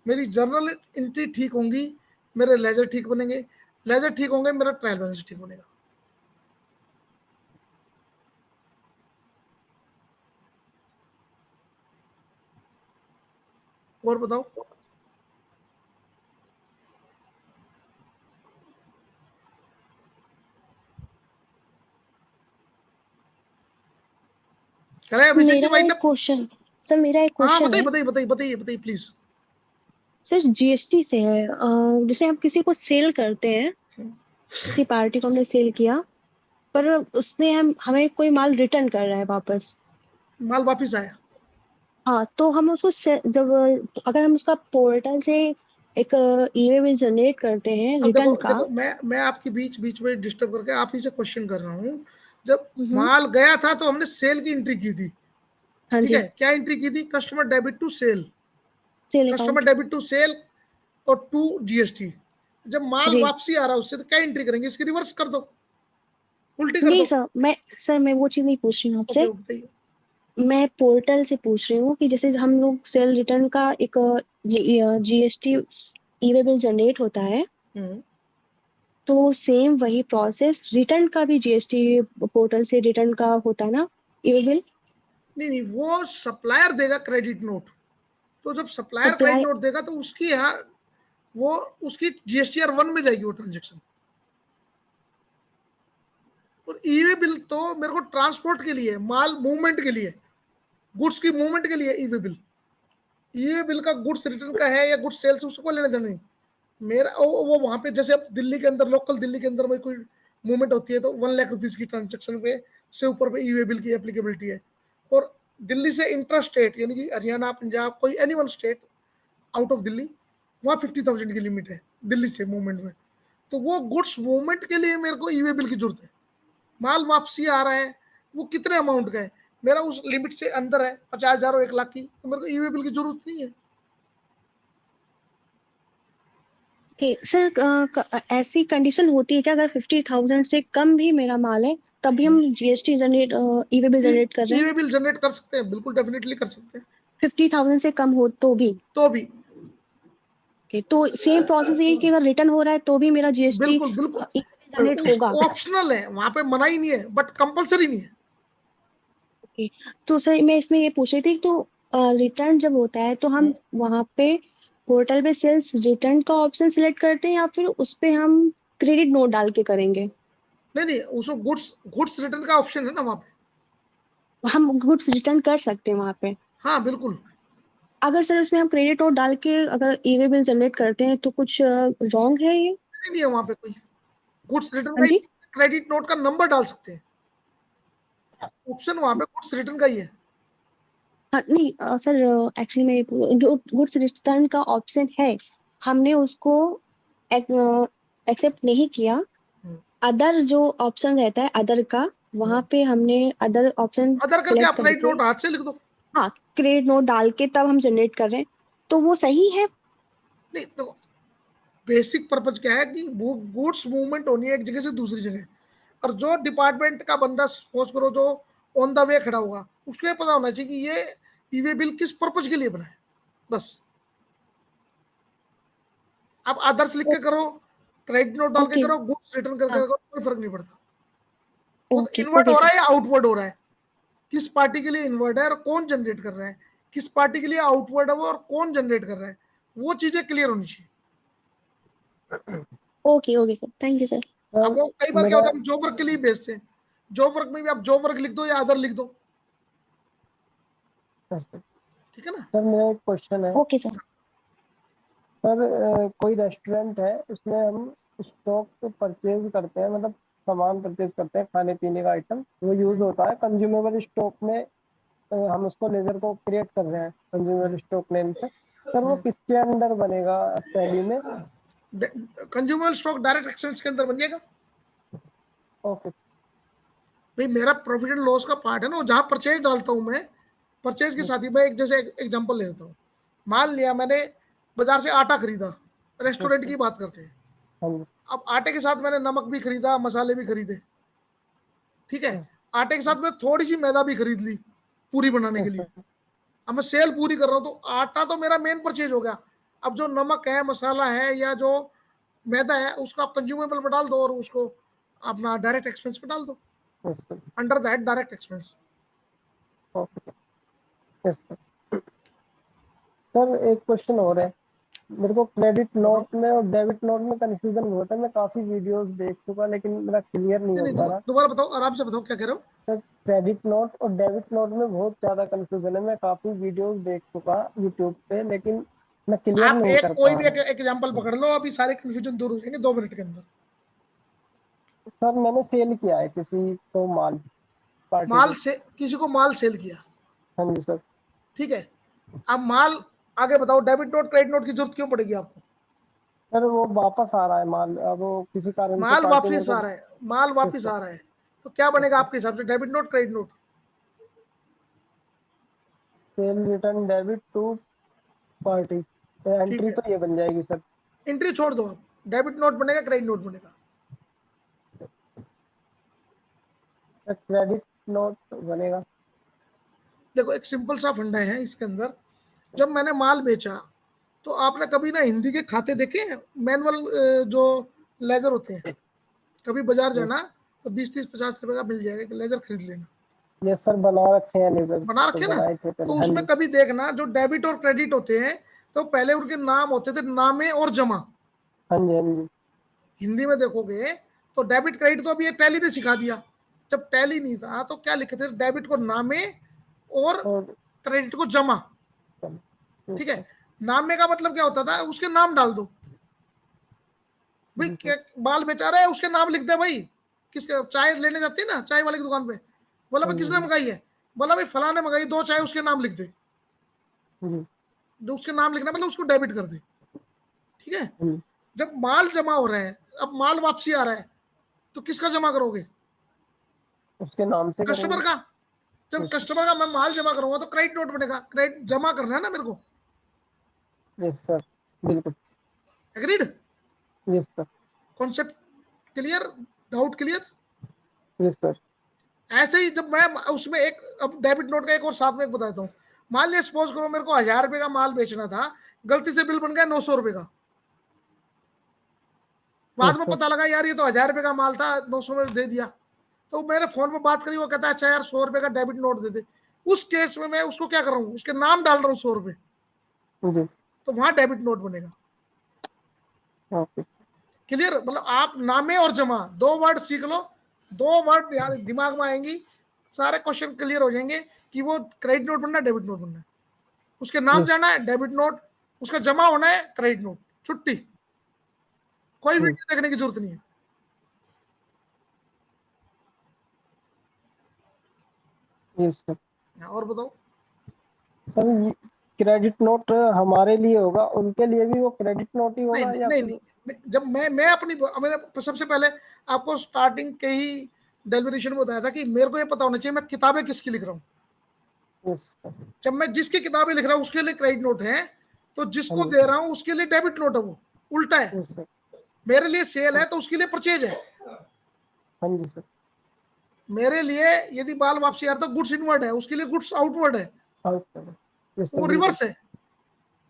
मेरी जर्नल एंट्री ठीक होंगी, मेरे लेजर ठीक बनेंगे, लेजर ठीक होंगे, मेरा ट्रायल बैलेंस ठीक बनेगा। और बताओ। मेरा एक क्वेश्चन सर, मेरा एक हाँ क्वेश्चन है। बताइए प्लीज। सर जीएसटी से है, जैसे हम किसी को सेल करते हैं, किसी पार्टी को हमने सेल किया, पर उसने हमें कोई माल रिटर्न कर रहा है वापस, माल वापस आया, हाँ, तो हम उसको जब अगर हम उसका पोर्टल से एक ईमेल जनरेट करते हैं अब रिटर्न का। देखो मैं आपके बीच में डिस्टर्ब करके आप ही से क्वेश्चन कर रहा हूँ। जब माल गया था तो हमने सेल की एंट्री की थी, हाँ ठीक जी, है, क्या एंट्री की थी? Customer debit to sale, sale customer debit to sale और टू जीएसटी। जब माल जी, वापसी आ रहा है उससे तो क्या एंट्री करेंगे? इसकी रिवर्स कर दो। उल्टी कर नहीं दो। सर मैं वो चीज नहीं पूछ रही हूँ ओके आपसे। बताइए। मैं पोर्टल से पूछ रही हूँ कि जैसे हम लोग सेल रिटर्न का एक जीएसटी ई वे बिल जनरेट होता है, तो सेम वही प्रोसेस रिटर्न का भी जीएसटी पोर्टल से रिटर्न का होता है ना ई वे बिल? नहीं, वो सप्लायर देगा क्रेडिट नोट। तो जब सप्लायर क्रेडिट नोट देगा तो उसकी यहाँ वो उसकी जीएसटीआर 1 में जाएगी वो ट्रांजेक्शन। और ई वे बिल तो मेरे को ट्रांसपोर्ट के लिए, माल मूवमेंट के लिए, गुड्स की मूवमेंट के लिए ई वे बिल। ई वे बिल का गुड्स रिटर्न का है या गुड्स सेल्स, उसको लेना देना नहीं मेरा। वो वहां पे जैसे अब दिल्ली के अंदर, लोकल दिल्ली के अंदर में कोई मूवमेंट होती है तो 1 लाख रुपीज की ट्रांजेक्शन पे से ऊपर पे ई वे बिल की एप्लीकेबिलिटी है। और दिल्ली से इंट्रा स्टेट यानी कि हरियाणा, पंजाब, कोई any one state out of Delhi, वहाँ 50,000 की लिमिट है दिल्ली से मूवमेंट में। तो वो गुड्स मूवमेंट के लिए मेरे को ई वे बिल की जरूरत है। माल वापसी आ रहा है, वो कितने अमाउंट का है, मेरा उस लिमिट से अंदर है 50,000 और 1 लाख की, तो मेरे को ई वे बिल की जरूरत नहीं है। सर ऐसी कंडीशन होती है क्या अगर 50,000 से कम भी मेरा माल है तब भी हम जीएसटी जनरेट ई वे बिल जनरेट कर रहे ई हैं? वे बिल जनरेट कर सकते हैं, बिल्कुल डेफिनेटली कर सकते हैं। 50,000 से कम हो तो भी? तो सेम प्रोसेस है कि अगर रिटर्न हो रहा है तो भी मेरा जीएसटी बिल्कुल बिल्कुल जनरेट होगा? ऑप्शनल है, वहां पे मना ही नहीं है, बट कंपलसरी नहीं है। ओके, तो सर मैं इसमें ये पूछ रही थी, तो रिटर्न जब होता है तो हम वहां पे पोर्टल पे सेल्स रिटर्न का ऑप्शन सिलेक्ट करते हैं या फिर उस पे हम क्रेडिट नोट डाल के करेंगे? नहीं, उसमें गुड्स रिटर्न का ऑप्शन है ना वहां पे। हम गुड्स रिटर्न कर सकते हैं वहां पे? हाँ बिल्कुल। अगर सर उसमें हम क्रेडिट नोट डाल के अगर ई वे बिल जनरेट करते हैं तो कुछ रॉन्ग है ये? नहीं है वहां पे कोई गुड्स रिटर्न हाँ का, जी, क्रेडिट नोट का नंबर डाल सकते हैं, ऑप्शन वहां पे गुड्स रिटर्न का ही है। हाँ नहीं सर एक्चुअली मैं गुड्स रिटर्न का ऑप्शन है, हमने उसको एक्सेप्ट नहीं किया। अदर जो ऑप्शन रहता है अदर का, वहां पे हमने अदर ऑप्शन अदर करके सिलेक्ट आप क्रेडिट करके नोट हाथ से लिख दो। हाँ क्रेडिट नोट डाल के तब हम जनरेट कर रहे हैं, तो वो सही है? नहीं देखो, बेसिक पर्पज क्या है कि वो गुड्स मूवमेंट होनी है एक जगह से दूसरी जगह, और जो डिपार्टमेंट का बंदा सपोज करो जो ऑन द वे खड़ा होगा, उसको ये पता होना चाहिए कि ये ई वे बिल किस पर्पज के लिए बना है, बस। आप अदर्स लिख के करो, क्रेडिट नोट डाल के करो, गुड्स रिटर्न करके करो, कोई फर्क नहीं पड़ता। वो तो इनवर्ड हो रहा है या आउटवर्ड हो रहा है, किस पार्टी के लिए इन्वर्ट है और कौन जनरेट कर रहा है, किस पार्टी के लिए आउटवर्ड है वो और कौन जनरेट कर रहा है, वो चीजें क्लियर होनी चाहिए। Okay sir, thank you sir. आपको कई बार क्या होता है, हम जॉब वर्क के लिए भेजते हैं, जॉब वर्क में भी आप जॉब वर्क लिख दो या अदर लिख दो, ठीक है ना। सर मेरा एक क्वेश्चन है। Okay sir. सर कोई रेस्टोरेंट है, उसमें हम स्टॉक परचेज करते हैं, मतलब सामान परचेज करते हैं, खाने पीने का आइटम, वो यूज होता है कंज्यूमेबल स्टॉक में, हम उसको लेजर को क्रिएट कर रहे हैं कंज्यूमर स्टॉक नेम से, सर वो किसके अंडर बनेगा टैली में? कंज्यूमर स्टॉक डायरेक्ट एक्सपेंस के अंदर बन जाएगा। ओके भाई मेरा प्रॉफिट एंड लॉस का पार्ट है ना, जहां परचेज डालता हूं मैं, परचेज के साथ ही मैं एक जैसे एग्जांपल ले लेता हूँ, मान लिया मैंने बाजार से आटा खरीदा, रेस्टोरेंट की बात करते हैं, अब आटे के साथ मैंने नमक भी खरीदा, मसाले भी खरीदे, ठीक है, आटे के साथ मैं थोड़ी सी मैदा भी खरीद ली पूरी बनाने के लिए, अब मैं सेल पूरी कर रहा हूँ, तो आटा तो मेरा मेन परचेज हो गया। अब जो नमक है, मसाला है या जो मैदा है, उसको आप कंज्यूमेबल में डाल दो और उसको अपना डायरेक्ट एक्सपेंस पे डाल दो, under that direct expense. Sir एक क्वेश्चन और है, मेरे को क्रेडिट नोट में और डेबिट नोट में कंफ्यूजन होता है, मैं काफी वीडियोस देख चुका लेकिन मेरा क्लियर नहीं हो पा रहा। दोबारा बताओ, आराम से बताओ, क्या कह रहे हो? सर क्रेडिट नोट और डेबिट नोट में बहुत ज्यादा कंफ्यूजन है, मैं काफी वीडियोस देख चुका यूट्यूब पे, लेकिन मैं क्लियर आप नहीं कर कोई पा भी एक एग्जांपल पकड़ लो, अभी सारे कंफ्यूजन दूर हो जाएंगे 2 मिनट के अंदर। सर मैंने सेल किया है किसी को माल से किसी को माल सेल किया, हाँ जी सर, ठीक है, अब माल आगे बताओ, डेबिट नोट क्रेडिट नोट की जरूरत क्यों पड़ेगी आपको? सर वो वापस आ रहा है माल, अब वो किसी कारण माल से वापस आ रहा है, माल वापस आ रहा है, तो क्या बनेगा आपके हिसाब से, debit note credit note? Sale return debit to party, entry तो ये बन जाएगी सर। एंट्री छोड़ दो आप, डेबिट नोट बनेगा क्रेडिट नोट बनेगा? क्रेडिट नोट बनेगा। देखो एक सिंपल सा फंडा है इसके अंदर। जब मैंने माल बेचा तो आपने कभी ना हिंदी के खाते देखे हैं, मैनुअल जो लेजर होते हैं, कभी बाजार जाना तो 20-30-50 रुपए का मिल जाएगा कि लेजर खरीद लेना। यस सर, बना रखे हैं लेजर, बना रखे ना, बनाए थे पहले। तो हाँ उसमें जी। कभी देखना जो डेबिट और क्रेडिट होते हैं तो पहले उनके नाम होते थे नामे और जमा। हाँ जी, हाँ जी। हिंदी में देखोगे तो डेबिट क्रेडिट तो अभी ये टैली ने सिखा दिया। जब टैली नहीं था तो क्या लिखे थे, डेबिट को नामे और क्रेडिट को जमा। ठीक है, नामे का मतलब क्या होता था, उसके नाम डाल दो भाई, क्या माल बेचा रहा है उसके नाम लिख दे भाई। किसके चाय लेने जाती है ना चाय वाले की दुकान पे, बोला भाई किसने मंगाई है, बोला भाई फला ने मंगाई, 2 चाय उसके नाम लिख दे। जो उसके नाम लिखना मतलब उसको डेबिट कर दे। ठीक है, जब माल जमा हो रहा है, अब माल वापसी आ रहा है तो किसका जमा करोगे, उसके नाम से कस्टमर का। जब कस्टमर का मैं माल जमा करूंगा तो क्रेडिट नोट बनेगा, क्रेडिट जमा करना है ना मेरे को। यस सर, बिल्कुल। Agreed? Yes sir. Concept clear? Doubt clear? Yes sir. ऐसे ही जब मैं उसमें एक, अब डेबिट नोट का एक और साथ में एक बताता हूँ। मान लिया सपोज करो मेरे को 1000 रुपए का माल बेचना था, गलती से बिल बन गया 900 रुपए का। बाद में पता लगा यार ये तो 1000 रुपए का माल था, 900 में दे दिया। तो मेरे फोन पर बात करी, वो कहता है अच्छा यार 100 रुपए का डेबिट नोट दे दे। उस केस में मैं उसको क्या कर रहा हूँ, उसके नाम डाल रहा हूँ 100 रुपए, तो वहां डेबिट नोट बनेगा। क्लियर? मतलब आप नामे और जमा 2 वर्ड सीख लो, 2 वर्ड दिमाग में आएंगी, सारे क्वेश्चन क्लियर हो जाएंगे कि वो क्रेडिट नोट बनना है डेबिट नोट बनना है। उसके नाम जाना है डेबिट नोट, उसका जमा होना है क्रेडिट नोट। छुट्टी, कोई वीडियो देखने की जरूरत नहीं है। Yes sir. और बताओ सर, क्रेडिट नोट हमारे लिए होगा, उनके लिए भी वो क्रेडिट नोट ही होगा या नहीं, फिर? नहीं, जब मैं अपनी मैंने सबसे पहले आपको स्टार्टिंग के ही डेलिब्रेशन में बताया था कि मेरे को ये पता होना चाहिए मैं किताबें किसकी लिख रहा हूँ। जब मैं जिसकी किताबें लिख रहा हूँ उसके लिए क्रेडिट नोट है, तो जिसको दे रहा हूँ उसके लिए डेबिट नोट है। वो उल्टा है, मेरे लिए सेल है तो उसके लिए परचेज है। हाँ जी सर। मेरे लिए यदि माल वापसी आ रहा तो गुड्स इनवर्ड है, उसके लिए गुड्स आउटवर्ड है, वो रिवर्स है।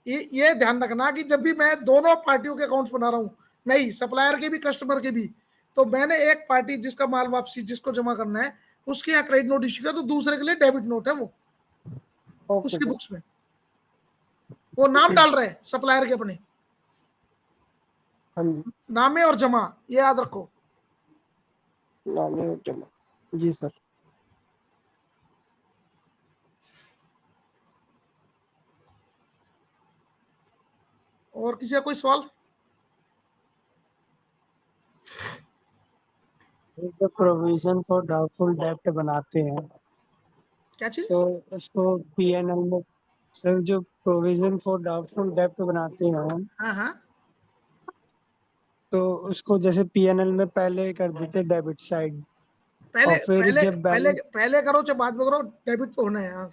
ये ध्यान रखना कि जब भी मैं दोनों पार्टियों के अकाउंट्स बना रहा हूँ, नहीं सप्लायर के भी कस्टमर के भी, तो मैंने एक पार्टी जिसका माल वापसी जिसको जमा करना है उसके यहाँ क्रेडिट नोट इश्यू किया, तो दूसरे के लिए डेबिट नोट है वो उसकी बुक्स में। वो नाम डाल रहे हैं सप्लायर के अपने, नामे और जमा, ये याद रखो। नामे और जमा, जी सर। और किसी का कोई सवाल? जो प्रोविजन फॉर डाउटफुल डेब्ट बनाते हैं, क्या चीज? तो उसको पीएनएल में, सर जो प्रोविजन फॉर डाउटफुल डेब्ट बनाते हैं हम, हाँ, तो उसको जैसे पीएनएल में पहले कर देते डेबिट साइड, पहले और फिर पहले जब पहले बैलेंस, पहले करो चाहे बाद में करो, डेबिट तो होना है यार।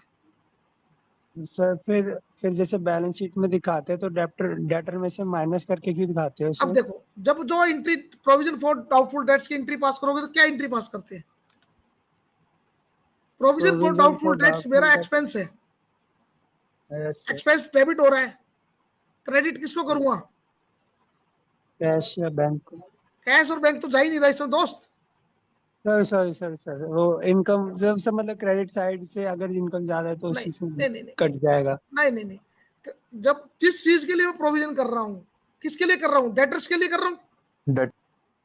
सर फिर जैसे बैलेंस शीट में दिखाते हैं तो डेटर में से माइनस करके क्यों दिखाते हैं अब उसे? देखो, जब जो entry provision for doubtful debts की एंट्री पास करोगे तो क्या एंट्री पास करते हैं? प्रोविजन फॉर डाउटफुल डेट्स मेरा एक्सपेंस है, एक्सपेंस डेबिट हो रहा है, क्रेडिट किसको करूंगा? कैश या बैंक? कैश और बैंक तो जा ही नहीं रहा इसमें दोस्त। सर वो इनकम जब से मतलब क्रेडिट साइड से अगर इनकम ज्यादा है तो नहीं उसी से नहीं नहीं नहीं कट जाएगा। नहीं, जब जिस चीज के लिए मैं प्रोविजन कर रहा हूँ, किसके लिए कर रहा हूँ? डेटर्स के लिए कर रहा हूँ।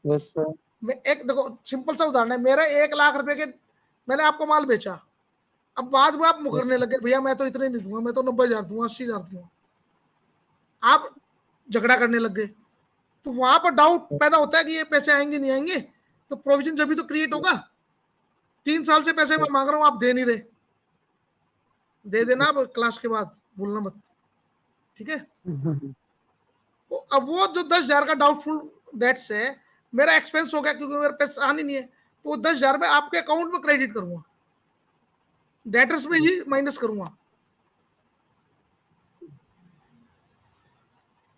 Yes sir. मैं एक देखो सिंपल सा उदाहरण है, मेरा 1 लाख रुपए के मैंने आपको माल बेचा, अब बाद में आप मुकरने लगे भैया मैं तो इतने नहीं दूंगा, मैं तो 90,000 दूंगा, 80,000 दूंगा, आप झगड़ा करने लग गए, तो वहां पर डाउट पैदा होता है कि ये पैसे आएंगे नहीं आएंगे, तो प्रोविजन जब भी तो क्रिएट होगा। 3 साल से पैसे मैं मांग रहा हूँ, आप दे नहीं रहे, दे देना अब क्लास के बाद, भूलना मत, ठीक है? तो अब वो जो 10,000 का डाउटफुल डेट्स है, मेरा एक्सपेंस हो गया क्योंकि मेरे पैसे आने नहीं है, तो 10,000 में आपके अकाउंट में क्रेडिट करूंगा, डेटर्स में ही माइनस करूंगा,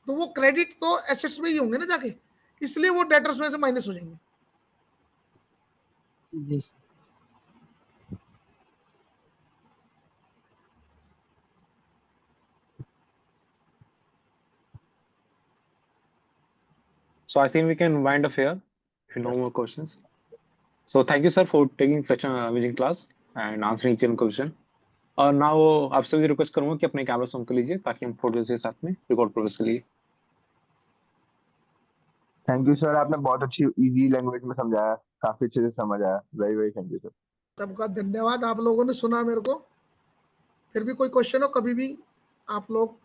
तो वो क्रेडिट तो एसेट्स में ही होंगे ना जाके, इसलिए वो डेटर्स में से माइनस हो जाएंगे। So I think we can wind up here if no more questions. So thank you, sir, for taking such an amazing class and answering each question. और now आप सभी रिक्वेस्ट करूंगा कि अपने कैमरा ऑन कर लीजिए ताकि हम फोटोज के साथ में रिकॉर्ड प्रोसेस के लिए। थैंक यू सर, आपने बहुत अच्छी इजी लैंग्वेज में समझाया, काफी अच्छे से समझ आया। Very very thank you sir. सबका धन्यवाद, आप लोगों ने सुना मेरे को। फिर भी कोई क्वेश्चन हो कभी भी आप लोग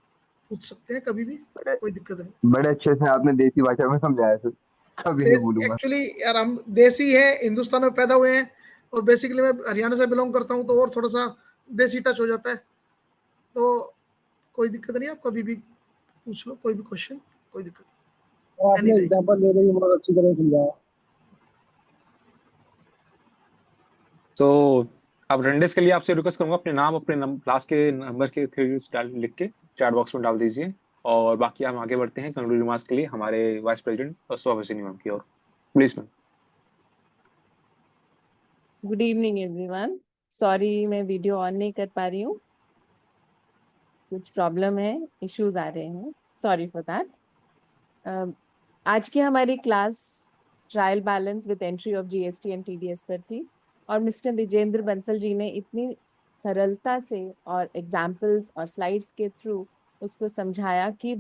पूछ सकते हैं, कभी भी, कोई दिक्कत नहीं। बड़े अच्छे से आपने देसी भाषा में समझाया सर, कभी नहीं भूलूंगा। एक्चुअली यार हम देसी है, हिंदुस्तान में पैदा हुए हैं और बेसिकली मैं हरियाणा से बिलोंग करता हूं, तो और थोड़ा सा देसी टच हो जाता है। तो कोई दिक्कत नहीं, आप कभी भी पूछ लो कोई भी क्वेश्चन, कोई दिक्कत नहीं। आपने एग्जांपल दे के बहुत अच्छी तरह समझाया। तो अब अटेंडेंस के लिए आपसे रिक्वेस्ट करूंगा अपने नाम अपने क्लास के नंबर के 3 डिजिट लिख के चैट बॉक्स में डाल दीजिए, और बाकी हम आगे बढ़ते हैं कंक्लूडिंग रिमार्क्स के लिए हमारे वाइस प्रेसिडेंट और सुहासिनी मैम की ओर। Please ma'am. Good evening everyone. Sorry मैं वीडियो ऑन नहीं कर पा रही हूँ, कुछ प्रॉब्लम है, इश्यूज आ रहे हैं, सॉरी फॉर दैट। आज की हमारी class trial balance with entry of GST and TDS पर थी, और मिस्टर विजेंद्र बंसल जी ने इतनी सरलता से और एग्जाम्पल्स और स्लाइड्स के थ्रू उसको समझाया कि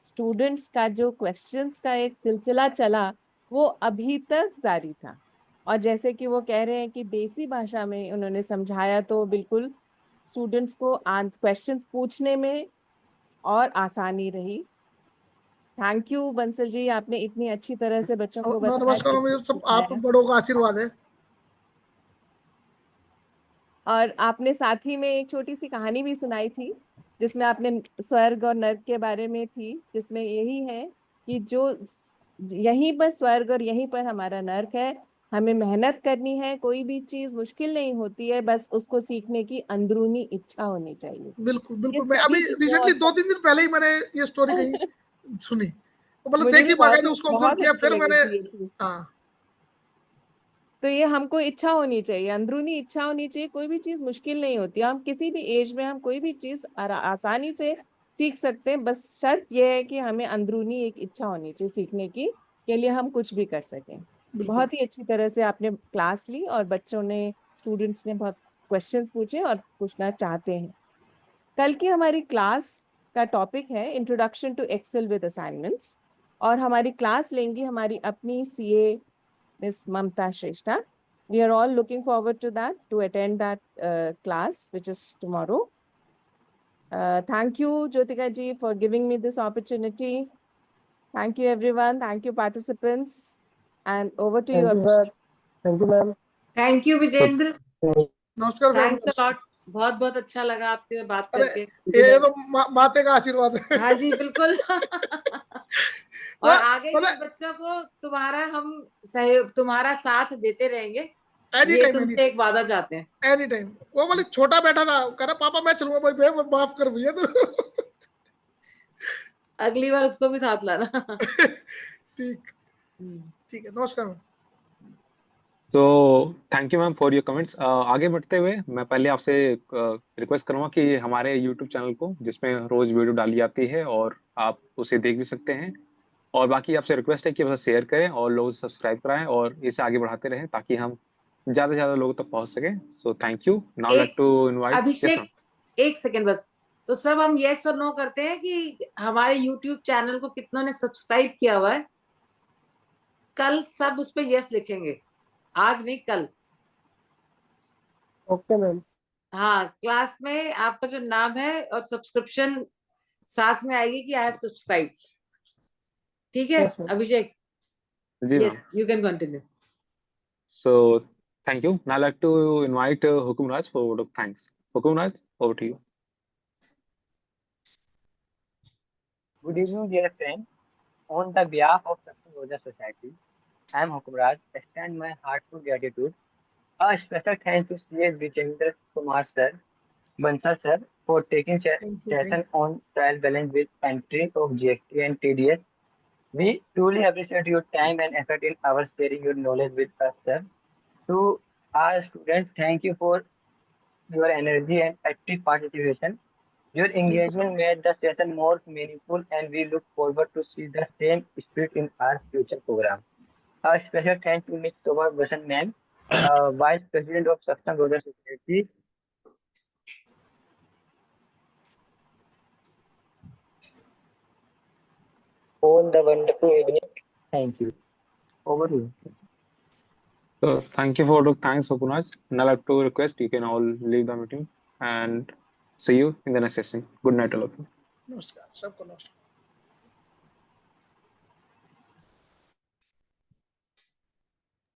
स्टूडेंट्स का जो क्वेश्चंस का एक सिलसिला चला वो अभी तक जारी था। और जैसे कि वो कह रहे हैं कि देसी भाषा में उन्होंने समझाया, तो बिल्कुल स्टूडेंट्स को क्वेश्चंस पूछने में और आसानी रही। थैंक यू बंसल जी, आपने इतनी अच्छी तरह से बच्चों को बताया। नमस्कार, मुझे सब आप बड़ों का आशीर्वाद है। और आपने साथ ही में एक छोटी सी कहानी भी सुनाई थी जिसमें आपने स्वर्ग और नर्क के बारे में थी, जिसमें यही है कि जो यहीं पर स्वर्ग और यहीं पर हमारा नर्क है, हमें मेहनत करनी है, कोई भी चीज मुश्किल नहीं होती है, बस उसको सीखने की अंदरूनी इच्छा होनी चाहिए। बिल्कुल बिल्कुल, मैं अभी रिसेंटली 2-3 दिन पहले ही मैंने ये स्टोरी कहीं सुनी, तो मतलब देखी, बाकायदा उसको ऑब्जर्व किया, फिर मैंने तो ये हमको इच्छा होनी चाहिए, अंदरूनी इच्छा होनी चाहिए। कोई भी चीज मुश्किल नहीं होती, हम किसी भी एज में हम कोई भी चीज आसानी से सीख सकते हैं, बस शर्त ये है कि हमें अंदरूनी एक इच्छा होनी चाहिए सीखने की, के लिए हम कुछ भी कर सकें। बहुत ही अच्छी तरह से आपने क्लास ली और बच्चों ने, स्टूडेंट्स ने बहुत क्वेश्चंस पूछे और पूछना चाहते हैं। कल की हमारी क्लास का टॉपिक है introduction to Excel with assignments, और हमारी क्लास लेंगी हमारी अपनी CA Miss Mamta Shrestha. We are all looking forward to that, to attend that class, which is tomorrow. Thank you, Jyotika ji, for giving me this opportunity. Thank you, everyone. Thank you, participants. And over to you, Abhishek. Thank you, ma'am. Thank you Vijendra. नमस्कार ma'am. Thanks a lot, बहुत बहुत अच्छा लगा आपसे बात करके। ये तो माते का आशीर्वाद है। हाँ जी बिल्कुल। और आगे के बच्चों को तुम्हारा साथ देते रहेंगे, ये तुमसे एक वादा चाहते हैं। Any time. वो बोले छोटा बैठा था, कह रहा पापा मैं चलूंगा, भाई माफ कर भैया। तो अगली बार उसको भी साथ लाना। ठीक ठीक है, नमस्कार। तो thank you ma'am for your comments. आगे बढ़ते हुए मैं पहले आपसे रिक्वेस्ट करूंगा कि हमारे यूट्यूब चैनल को, जिसमें रोज वीडियो डाली जाती है और आप उसे देख भी सकते हैं, और बाकी आपसे रिक्वेस्ट है कि बस शेयर करें और लोग सब्सक्राइब कराएं और इसे आगे बढ़ाते रहें ताकि हम ज्यादा से ज्यादा लोगों तक पहुंच सके। So thank you. Now like to invite Abhishek, एक सेकंड बस। तो सब हम यस और नो करते हैं कि हमारे यूट्यूब चैनल को कितनों ने सब्सक्राइब किया हुआ है। कल सब उस पर यस लिखेंगे, आज नहीं कल। Okay ma'am. हाँ, क्लास में आपका जो नाम है और सब्सक्रिप्शन साथ में आएगी कि आई हैव सब्सक्राइब। ठीक है Abhishek? Yes, you can continue. So thank you. Now I'd like to invite Hukum Raj for a word of thanks. Hukum Raj, over to you. Good evening, dear friends. On the behalf of Saksam Roja Society, I am Hukum Raj. Extend my heartfelt gratitude. A special thanks to C.A. Vijendra Kumar sir, Bansal sir, for taking session on trial balance with entry of GST and TDS. We truly appreciate your time and effort in our sharing your knowledge with us, sir. To our students, thank you for your energy and active participation. Your engagement made the session more meaningful, and we look forward to see the same spirit in our future program. A special thanks to Ms. Shobha Bhasan ma'am, Vice President of Saksam Roja Society. All the wonderful evening. Thank you. Over to you. So thanks Hokunaj. Now I have to request you can all leave the meeting and see you in the next session. Good night all of you. नमस्कार सबको नमस्कार